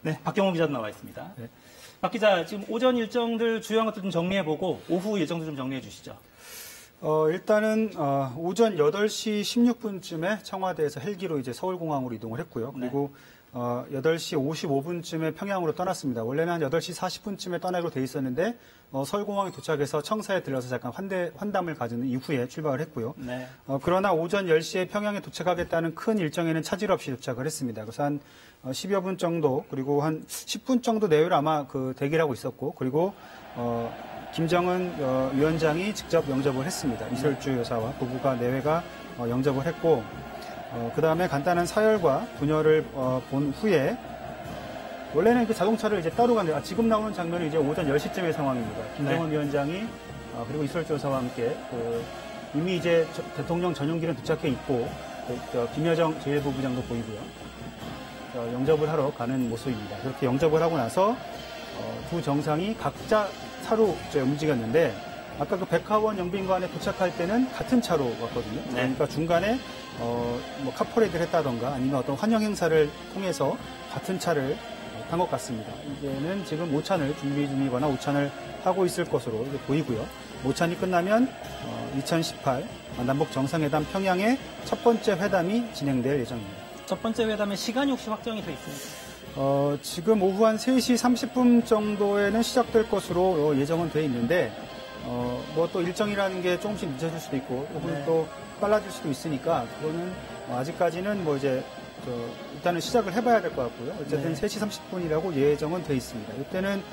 네, 박경호 기자도 나와 있습니다. 네. 박 기자, 지금 오전 일정들 주요한 것들 좀 정리해보고 오후 일정들 좀 정리해 주시죠. 일단은 오전 8시 16분쯤에 청와대에서 헬기로 이제 서울공항으로 이동을 했고요. 그리고 8시 55분쯤에 평양으로 떠났습니다. 원래는 한 8시 40분쯤에 떠나기로 돼 있었는데 서울공항에 도착해서 청사에 들러서 잠깐 환담을 가진 이후에 출발을 했고요. 네. 그러나 오전 10시에 평양에 도착하겠다는 큰 일정에는 차질 없이 도착을 했습니다. 그래서 한 10여 분 정도 그리고 한 10분 정도 내외로 아마 그 대기를 하고 있었고 그리고 김정은 위원장이 직접 영접을 했습니다. 이설주 여사와 부부가 내외가 영접을 했고 그 다음에 간단한 사열과 분열을 본 후에 원래는 그 자동차를 이제 따로 가는데 지금 나오는 장면은 이제 오전 10시쯤의 상황입니다. 김정은 위원장이 그리고 이설주 여사와 함께 이미 이제 대통령 전용기는 도착해 있고 김여정 제1부부장도 보이고요. 영접을 하러 가는 모습입니다. 그렇게 영접을 하고 나서 두 정상이 각자 차로 움직였는데 아까 그 백화원 영빈관에 도착할 때는 같은 차로 왔거든요. 네. 그러니까 중간에 뭐 카퍼레이드를 했다던가 아니면 어떤 환영 행사를 통해서 같은 차를 탄 것 같습니다. 이제는 지금 오찬을 준비 중이거나 오찬을 하고 있을 것으로 보이고요. 오찬이 끝나면 2018 남북 정상회담 평양의 첫 번째 회담이 진행될 예정입니다. 첫 번째 회담의 시간이 혹시 확정이 돼 있습니까? 지금 오후 한 3시 30분 정도에는 시작될 것으로 예정은 돼 있는데 뭐 또 일정이라는 게 조금씩 늦어질 수도 있고 혹은 또 빨라질 수도 있으니까 그거는 아직까지는 뭐 이제 일단은 시작을 해봐야 될 것 같고요. 어쨌든 3시 30분이라고 예정은 돼 있습니다. 이때는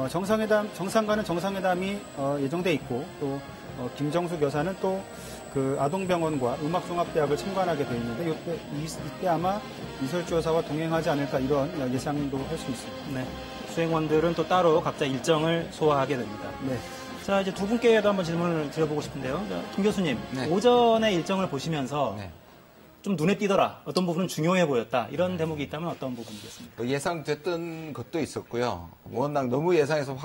정상과는 정상회담이 예정돼 있고 또 김정숙 여사는 또 그 아동병원과 음악종합대학을 참관하게 돼 있는데 이때 아마 이설주 여사와 동행하지 않을까 이런 예상도 할 수 있습니다. 네. 수행원들은 또 따로 각자 일정을 소화하게 됩니다. 네. 자, 이제 두 분께도 한번 질문을 드려보고 싶은데요. 김 교수님, 오전의 일정을 보시면서 좀 눈에 띄더라. 어떤 부분은 중요해 보였다. 이런 대목이 있다면 어떤 부분이겠습니까? 예상됐던 것도 있었고요. 워낙 너무 예상해서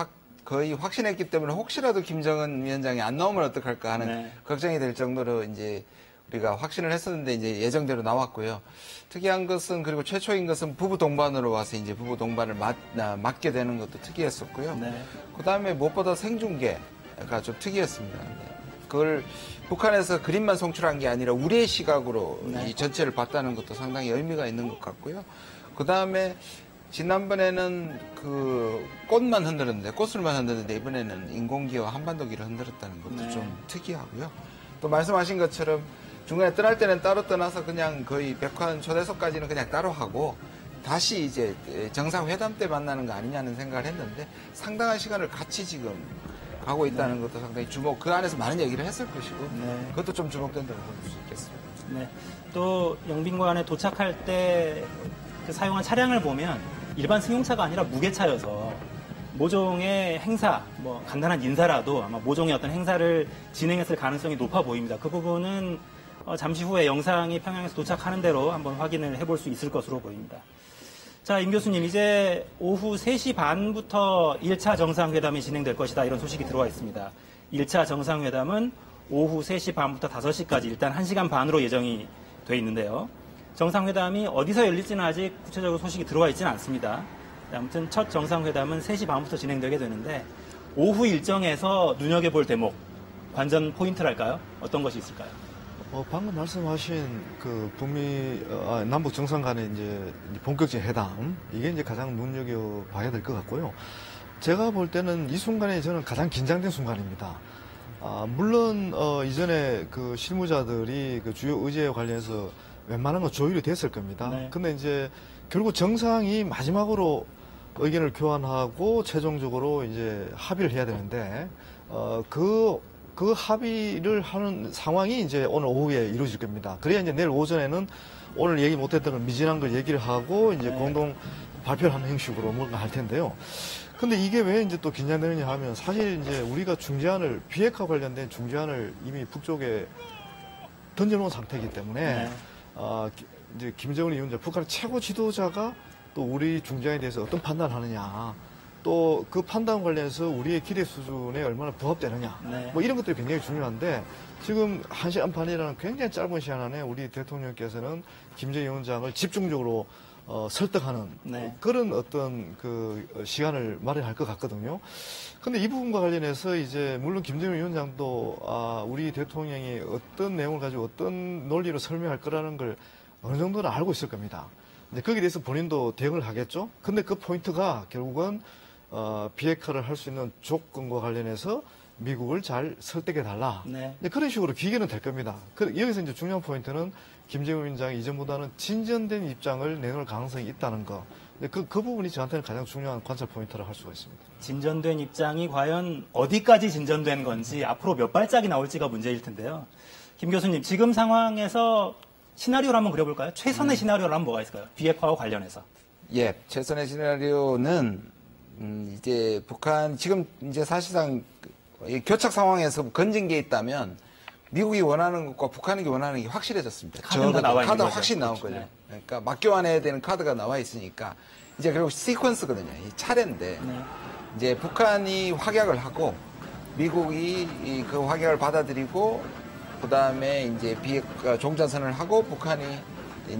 거의 확신했기 때문에 혹시라도 김정은 위원장이 안 나오면 어떡할까 하는 걱정이 될 정도로 이제 우리가 확신을 했었는데 이제 예정대로 나왔고요. 특이한 것은 그리고 최초인 것은 부부 동반으로 와서 이제 부부 동반을 맡게 되는 것도 특이했었고요. 그다음에 무엇보다 생중계가 좀 특이했습니다. 그걸 북한에서 그림만 송출한 게 아니라 우리의 시각으로 이 전체를 봤다는 것도 상당히 의미가 있는 것 같고요. 그다음에 지난번에는 그 꽃만 흔들었는데 꽃술만 흔들었는데 이번에는 인공기와 한반도기를 흔들었다는 것도 좀 특이하고요. 또 말씀하신 것처럼 중간에 떠날 때는 따로 떠나서 그냥 거의 백화원 초대소까지는 그냥 따로 하고 다시 이제 정상회담 때 만나는 거 아니냐는 생각을 했는데 상당한 시간을 같이 지금 가고 있다는 것도 상당히 그 안에서 많은 얘기를 했을 것이고 그것도 좀 주목된다고 볼 수 있겠습니다. 네. 또 영빈관에 도착할 때 그 사용한 차량을 보면 일반 승용차가 아니라 무게차여서 모종의 행사, 뭐 간단한 인사라도 아마 모종의 어떤 행사를 진행했을 가능성이 높아 보입니다. 그 부분은 잠시 후에 영상이 평양에서 도착하는 대로 한번 확인을 해볼 수 있을 것으로 보입니다. 자, 임 교수님, 이제 오후 3시 반부터 1차 정상회담이 진행될 것이다. 이런 소식이 들어와 있습니다. 1차 정상회담은 오후 3시 반부터 5시까지 일단 1시간 반으로 예정이 돼 있는데요. 정상회담이 어디서 열릴지는 아직 구체적으로 소식이 들어와 있지는 않습니다. 아무튼 첫 정상회담은 3시 반부터 진행되게 되는데 오후 일정에서 눈여겨볼 대목, 관전 포인트랄까요? 어떤 것이 있을까요? 방금 말씀하신 그 남북 정상 간의 이제 본격적인 회담, 이게 이제 가장 눈여겨봐야 될 것 같고요. 제가 볼 때는 이 순간에 저는 가장 긴장된 순간입니다. 물론, 이전에 그 실무자들이 그 주요 의제에 관련해서 웬만한 거 조율이 됐을 겁니다. 근데 이제 결국 정상이 마지막으로 의견을 교환하고 최종적으로 이제 합의를 해야 되는데, 그 합의를 하는 상황이 이제 오늘 오후에 이루어질 겁니다. 그래야 이제 내일 오전에는 오늘 얘기 못했던 걸 미진한 걸 얘기를 하고 이제 공동 발표를 하는 형식으로 뭔가 할 텐데요. 근데 이게 왜 이제 또 긴장되느냐 하면 사실 이제 우리가 중재안을 비핵화 관련된 중재안을 이미 북쪽에 던져놓은 상태이기 때문에 이제 김정은 위원장 북한의 최고 지도자가 또 우리 중재안에 대해서 어떤 판단을 하느냐 또 그 판단 관련해서 우리의 기대 수준에 얼마나 부합되느냐 뭐 이런 것들이 굉장히 중요한데 지금 1시간 반이라는 굉장히 짧은 시간 안에 우리 대통령께서는 김정은 위원장을 집중적으로 설득하는 그런 어떤 그 시간을 마련할 것 같거든요. 근데 이 부분과 관련해서 이제 물론 김정은 위원장도 우리 대통령이 어떤 내용을 가지고 어떤 논리로 설명할 거라는 걸 어느 정도는 알고 있을 겁니다. 근데 거기에 대해서 본인도 대응을 하겠죠. 근데 그 포인트가 결국은 비핵화를 할 수 있는 조건과 관련해서 미국을 잘 설득해달라. 그런 식으로 기계는 될 겁니다. 여기서 이제 중요한 포인트는 김정은 위원장이 이전보다는 진전된 입장을 내놓을 가능성이 있다는 거. 그 부분이 저한테는 가장 중요한 관찰 포인트라고 할 수가 있습니다. 진전된 입장이 과연 어디까지 진전된 건지 앞으로 몇 발짝이 나올지가 문제일 텐데요. 김 교수님, 지금 상황에서 시나리오를 한번 그려볼까요? 최선의 시나리오라면 뭐가 있을까요? 비핵화와 관련해서. 예, 최선의 시나리오는 이제 북한 지금 이제 사실상 교착 상황에서 건진 게 있다면 미국이 원하는 것과 북한이 원하는 게 확실해졌습니다. 카드가 확실히 나온 거죠. 그러니까 맞교환해야 되는 카드가 나와 있으니까 이제 결국 시퀀스거든요. 이 차례인데 이제 북한이 확약을 하고 미국이 그 확약을 받아들이고 그 다음에 이제 비핵화 종전선언을 하고 북한이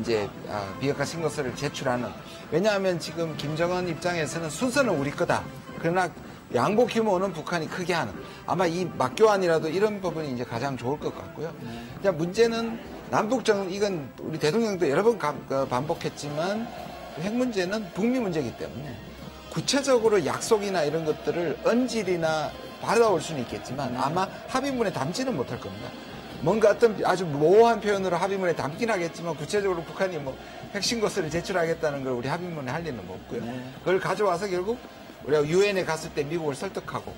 이제 비핵화 신고서를 제출하는. 왜냐하면 지금 김정은 입장에서는 순서는 우리 거다. 그러나 양보 규모는 북한이 크게 하는. 아마 이 맞교환이라도 이런 부분이 이제 가장 좋을 것 같고요. 문제는 남북정 이건 우리 대통령도 여러 번 반복했지만 핵 문제는 북미 문제이기 때문에 구체적으로 약속이나 이런 것들을 언질이나 받아올 수는 있겠지만 아마 합의문에 담지는 못할 겁니다. 뭔가 어떤 아주 모호한 표현으로 합의문에 담긴 하겠지만 구체적으로 북한이 뭐 핵신고서를 제출하겠다는 걸 우리 합의문에 할 리는 없고요. 그걸 가져와서 결국 우리가 유엔에 갔을 때 미국을 설득하고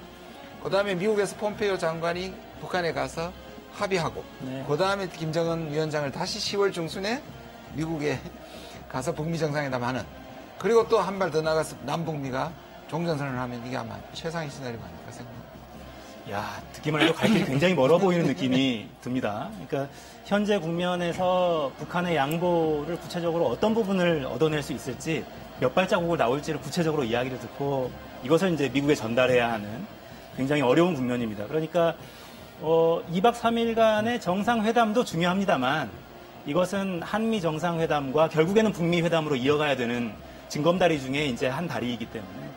그다음에 미국에서 폼페이오 장관이 북한에 가서 합의하고 그다음에 김정은 위원장을 다시 10월 중순에 미국에 가서 북미 정상회담 하는. 그리고 또 한 발 더 나가서 남북미가 종전선언을 하면 이게 아마 최상의 시나리오가 아닐까 생각합니다. 야, 듣기만 해도 갈 길이 굉장히 멀어 보이는 느낌이 듭니다. 그러니까 현재 국면에서 북한의 양보를 구체적으로 어떤 부분을 얻어낼 수 있을지 몇 발자국을 나올지를 구체적으로 이야기를 듣고 이것을 이제 미국에 전달해야 하는 굉장히 어려운 국면입니다. 그러니까 2박 3일간의 정상회담도 중요합니다만 이것은 한미 정상회담과 결국에는 북미 회담으로 이어가야 되는 징검다리 중에 이제 한 다리이기 때문에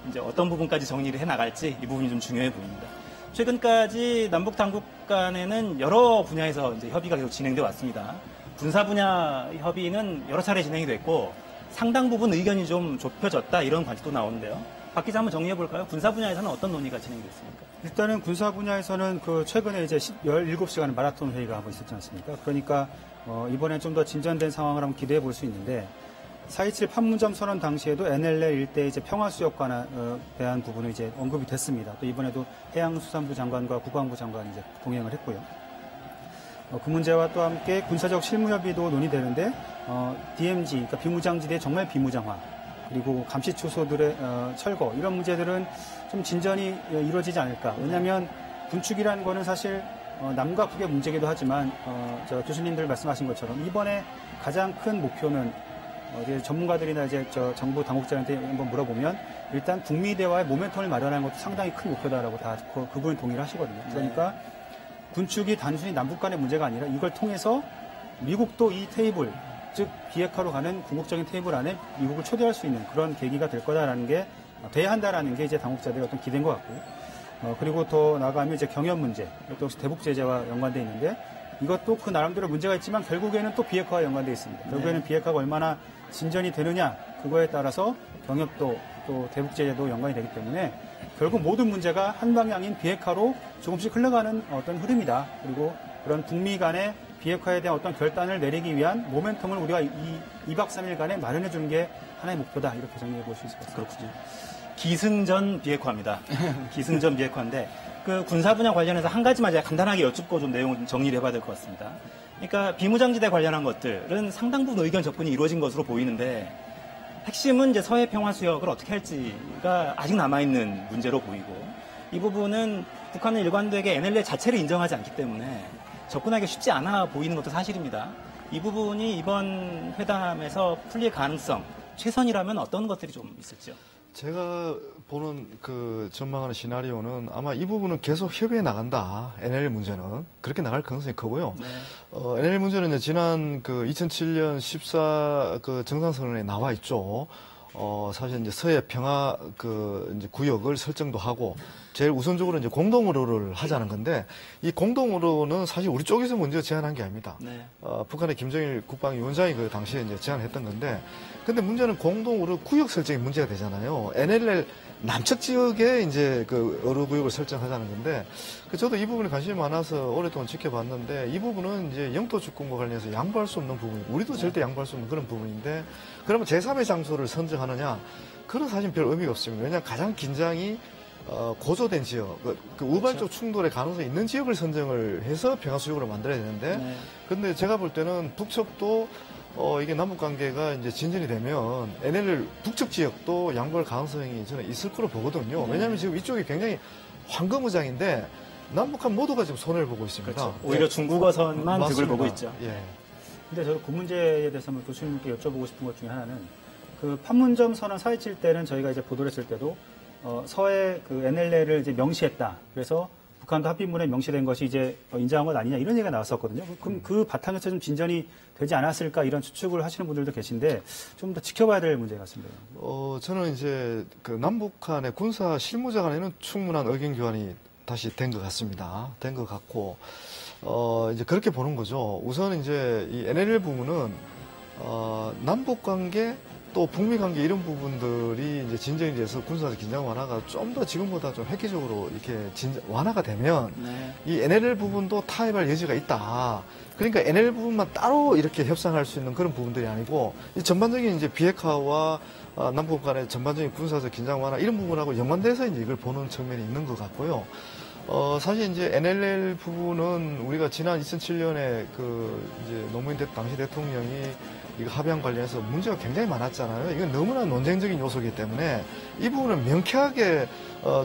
이제 어떤 부분까지 정리를 해 나갈지 이 부분이 좀 중요해 보입니다. 최근까지 남북 당국 간에는 여러 분야에서 이제 협의가 계속 진행돼 왔습니다. 군사 분야 협의는 여러 차례 진행이 됐고 상당 부분 의견이 좀 좁혀졌다 이런 관측도 나오는데요. 박 기자 한번 정리해 볼까요? 군사 분야에서는 어떤 논의가 진행됐습니까? 일단은 군사 분야에서는 그 최근에 이제 17시간 마라톤 회의가 하고 있었지 않습니까? 그러니까 이번에 좀 더 진전된 상황을 한번 기대해 볼 수 있는데 4.27 판문점 선언 당시에도 NLL 일대 이제 평화 수역관에 대한 부분이 이제 언급이 됐습니다. 또 이번에도 해양수산부 장관과 국방부 장관이 이제 동행을 했고요. 그 문제와 또 함께 군사적 실무협의도 논의되는데 DMZ, 그러니까 비무장지대 정말 비무장화, 그리고 감시초소들의 철거 이런 문제들은 좀 진전이 이루어지지 않을까. 왜냐하면 군축이라는 거는 사실 남과 북의 문제이기도 하지만 저 교수님들 말씀하신 것처럼 이번에 가장 큰 목표는 이제 전문가들이나 이제 정부 당국자한테 한번 물어보면 일단 북미 대화의 모멘텀을 마련하는 것도 상당히 큰 목표다라고 다 그분은 동의를 하시거든요. 그러니까 군축이 단순히 남북 간의 문제가 아니라 이걸 통해서 미국도 이 테이블, 즉 비핵화로 가는 궁극적인 테이블 안에 미국을 초대할 수 있는 그런 계기가 될 거다라는 게 돼야 한다라는 게 이제 당국자들의 어떤 기대인 것 같고요. 그리고 더 나아가면 이제 경협 문제, 또 대북 제재와 연관돼 있는데 이것도 그 나름대로 문제가 있지만 결국에는 또 비핵화와 연관돼 있습니다. 결국에는 비핵화가 얼마나 진전이 되느냐 그거에 따라서 경협도 또 대북 제재도 연관이 되기 때문에 결국 모든 문제가 한 방향인 비핵화로 조금씩 흘러가는 어떤 흐름이다. 그리고 그런 북미 간의 비핵화에 대한 어떤 결단을 내리기 위한 모멘텀을 우리가 2박 3일간에 마련해 주는 게 하나의 목표다. 이렇게 정리해 볼 수 있을 것 같습니다. 그렇군요. 기승전 비핵화입니다. 기승전 비핵화인데 그 군사 분야 관련해서 한 가지만 제가 간단하게 여쭙고 좀 내용을 정리를 해봐야 될 것 같습니다. 그러니까 비무장지대 관련한 것들은 상당 부분 의견 접근이 이루어진 것으로 보이는데 핵심은 이제 서해 평화 수역을 어떻게 할지가 아직 남아있는 문제로 보이고 이 부분은 북한은 일관되게 NLL 자체를 인정하지 않기 때문에 접근하기 쉽지 않아 보이는 것도 사실입니다. 이 부분이 이번 회담에서 풀릴 가능성, 최선이라면 어떤 것들이 좀 있을지요? 제가 보는 그 전망하는 시나리오는 아마 이 부분은 계속 협의해 나간다. NLL 문제는 그렇게 나갈 가능성이 크고요. 네. NLL 문제는 이제 지난 그 2007년 14 그 정상선언에 나와 있죠. 사실 이제 서해 평화 그 이제 구역을 설정도 하고 제일 우선적으로 이제 공동으로를 하자는 건데 이 공동으로는 사실 우리 쪽에서 먼저 제안한 게 아닙니다. 네. 북한의 김정일 국방위원장이 그 당시에 이제 제안했던 건데 근데 문제는 공동으로 구역 설정이 문제가 되잖아요. NLL 남측 지역에 이제 그 어로 구역을 설정하자는 건데 저도 이 부분에 관심이 많아서 오랫동안 지켜봤는데 이 부분은 이제 영토 주권과 관련해서 양보할 수 없는 부분이고 우리도 절대 양보할 수 없는 그런 부분인데 그러면 제3의 장소를 선정하느냐 그런 사실 별 의미가 없습니다. 왜냐하면 가장 긴장이 고조된 지역, 그 우발적 충돌의 가능성이 있는 지역을 선정을 해서 평화수역으로 만들어야 되는데 근데 제가 볼 때는 북측도 이게 남북관계가 이제 진전이 되면 NLL 북측 지역도 양보할 가능성이 저는 있을 거로 보거든요. 왜냐하면 지금 이쪽이 굉장히 황금무장인데 남북한 모두가 지금 손해를 보고 있습니다. 그렇죠. 오히려 중국어선만 득을 보고 있죠. 예. 근데 저 그 문제에 대해서 한번 교수님께 여쭤보고 싶은 것 중에 하나는 그 판문점 선언 4.27 때는 저희가 이제 보도를 했을 때도 서해 그 NLL을 이제 명시했다. 그래서 북한도 합의문에 명시된 것이 이제 인정한 것 아니냐 이런 얘기가 나왔었거든요. 그럼 그 바탕에서 좀 진전이 되지 않았을까 이런 추측을 하시는 분들도 계신데 좀 더 지켜봐야 될 문제 같습니다. 저는 이제 그 남북 간의 군사 실무자 간에는 충분한 의견 교환이 다시 된 것 같습니다. 된 것 같고 이제 그렇게 보는 거죠. 우선 이제 이 NLL 부분은 남북 관계 또 북미 관계 이런 부분들이 이제 진전이 돼서 군사적 긴장 완화가 좀 더 지금보다 좀 획기적으로 이렇게 완화가 되면 이 NLL 부분도 타협할 여지가 있다. 그러니까 NLL 부분만 따로 이렇게 협상할 수 있는 그런 부분들이 아니고 이 전반적인 이제 비핵화와 남북 간의 전반적인 군사적 긴장 완화 이런 부분하고 연관돼서 이제 이걸 보는 측면이 있는 것 같고요. 사실 이제 NLL 부분은 우리가 지난 2007년에 그 이제 노무현 당시 대통령이 이거 합의안 관련해서 문제가 굉장히 많았잖아요. 이건 너무나 논쟁적인 요소이기 때문에 이 부분을 명쾌하게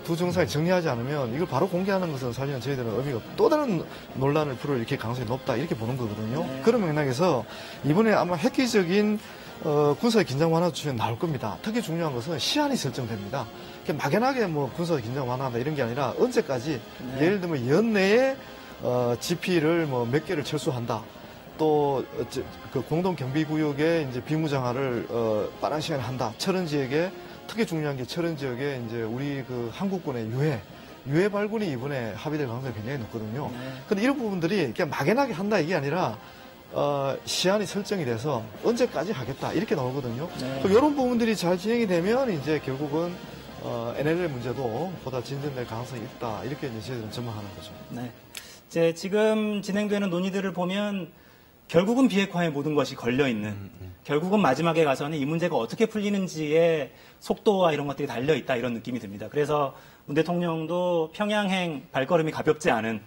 두 정상이 정리하지 않으면 이걸 바로 공개하는 것은 사실은 저희들은 의미가 또 다른 논란을 불을 일으킬 가능성이 높다 이렇게 보는 거거든요. 그런 맥락에서 이번에 아마 획기적인 군사의 긴장 완화 조치가 나올 겁니다. 특히 중요한 것은 시한이 설정됩니다. 막연하게 뭐 군사 긴장 완화한다 이런 게 아니라 언제까지 예를 들면 연내에 GP를 뭐 몇 개를 철수한다. 또 그 공동 경비 구역에 이제 비무장화를 빠른 시간에 한다. 철원 지역에 특히 중요한 게 철원 지역에 이제 우리 그 한국군의 유해 발군이 이번에 합의될 가능성이 굉장히 높거든요. 근데 이런 부분들이 그냥 막연하게 한다 이게 아니라 시한이 설정이 돼서 언제까지 하겠다 이렇게 나오거든요. 이런 부분들이 잘 진행이 되면 이제 결국은 NLL 문제도 보다 진전될 가능성이 있다 이렇게 이제 저희들은 전망하는 거죠. 네. 이제 지금 진행되는 논의들을 보면 결국은 비핵화에 모든 것이 걸려 있는. 결국은 마지막에 가서는 이 문제가 어떻게 풀리는지의 속도와 이런 것들이 달려 있다 이런 느낌이 듭니다. 그래서 문 대통령도 평양행 발걸음이 가볍지 않은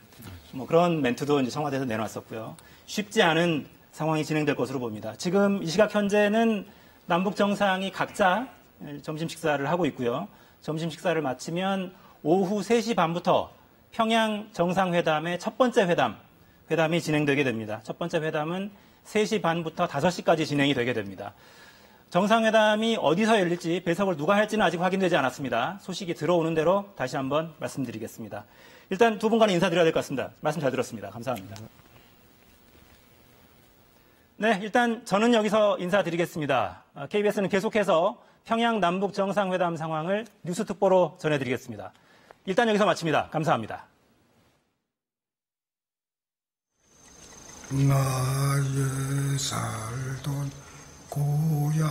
뭐 그런 멘트도 이제 청와대에서 내놨었고요. 쉽지 않은 상황이 진행될 것으로 봅니다. 지금 이 시각 현재는 남북 정상이 각자 점심 식사를 하고 있고요. 점심 식사를 마치면 오후 3시 반부터 평양 정상회담의 첫 번째 회담이 진행되게 됩니다. 첫 번째 회담은 3시 반부터 5시까지 진행이 되게 됩니다. 정상회담이 어디서 열릴지 배석을 누가 할지는 아직 확인되지 않았습니다. 소식이 들어오는 대로 다시 한번 말씀드리겠습니다. 일단 두 분과는 인사드려야 될 것 같습니다. 말씀 잘 들었습니다. 감사합니다. 네, 일단 저는 여기서 인사드리겠습니다. KBS는 계속해서 평양 남북 정상회담 상황을 뉴스특보로 전해드리겠습니다. 일단 여기서 마칩니다. 감사합니다. 나의 살던 고향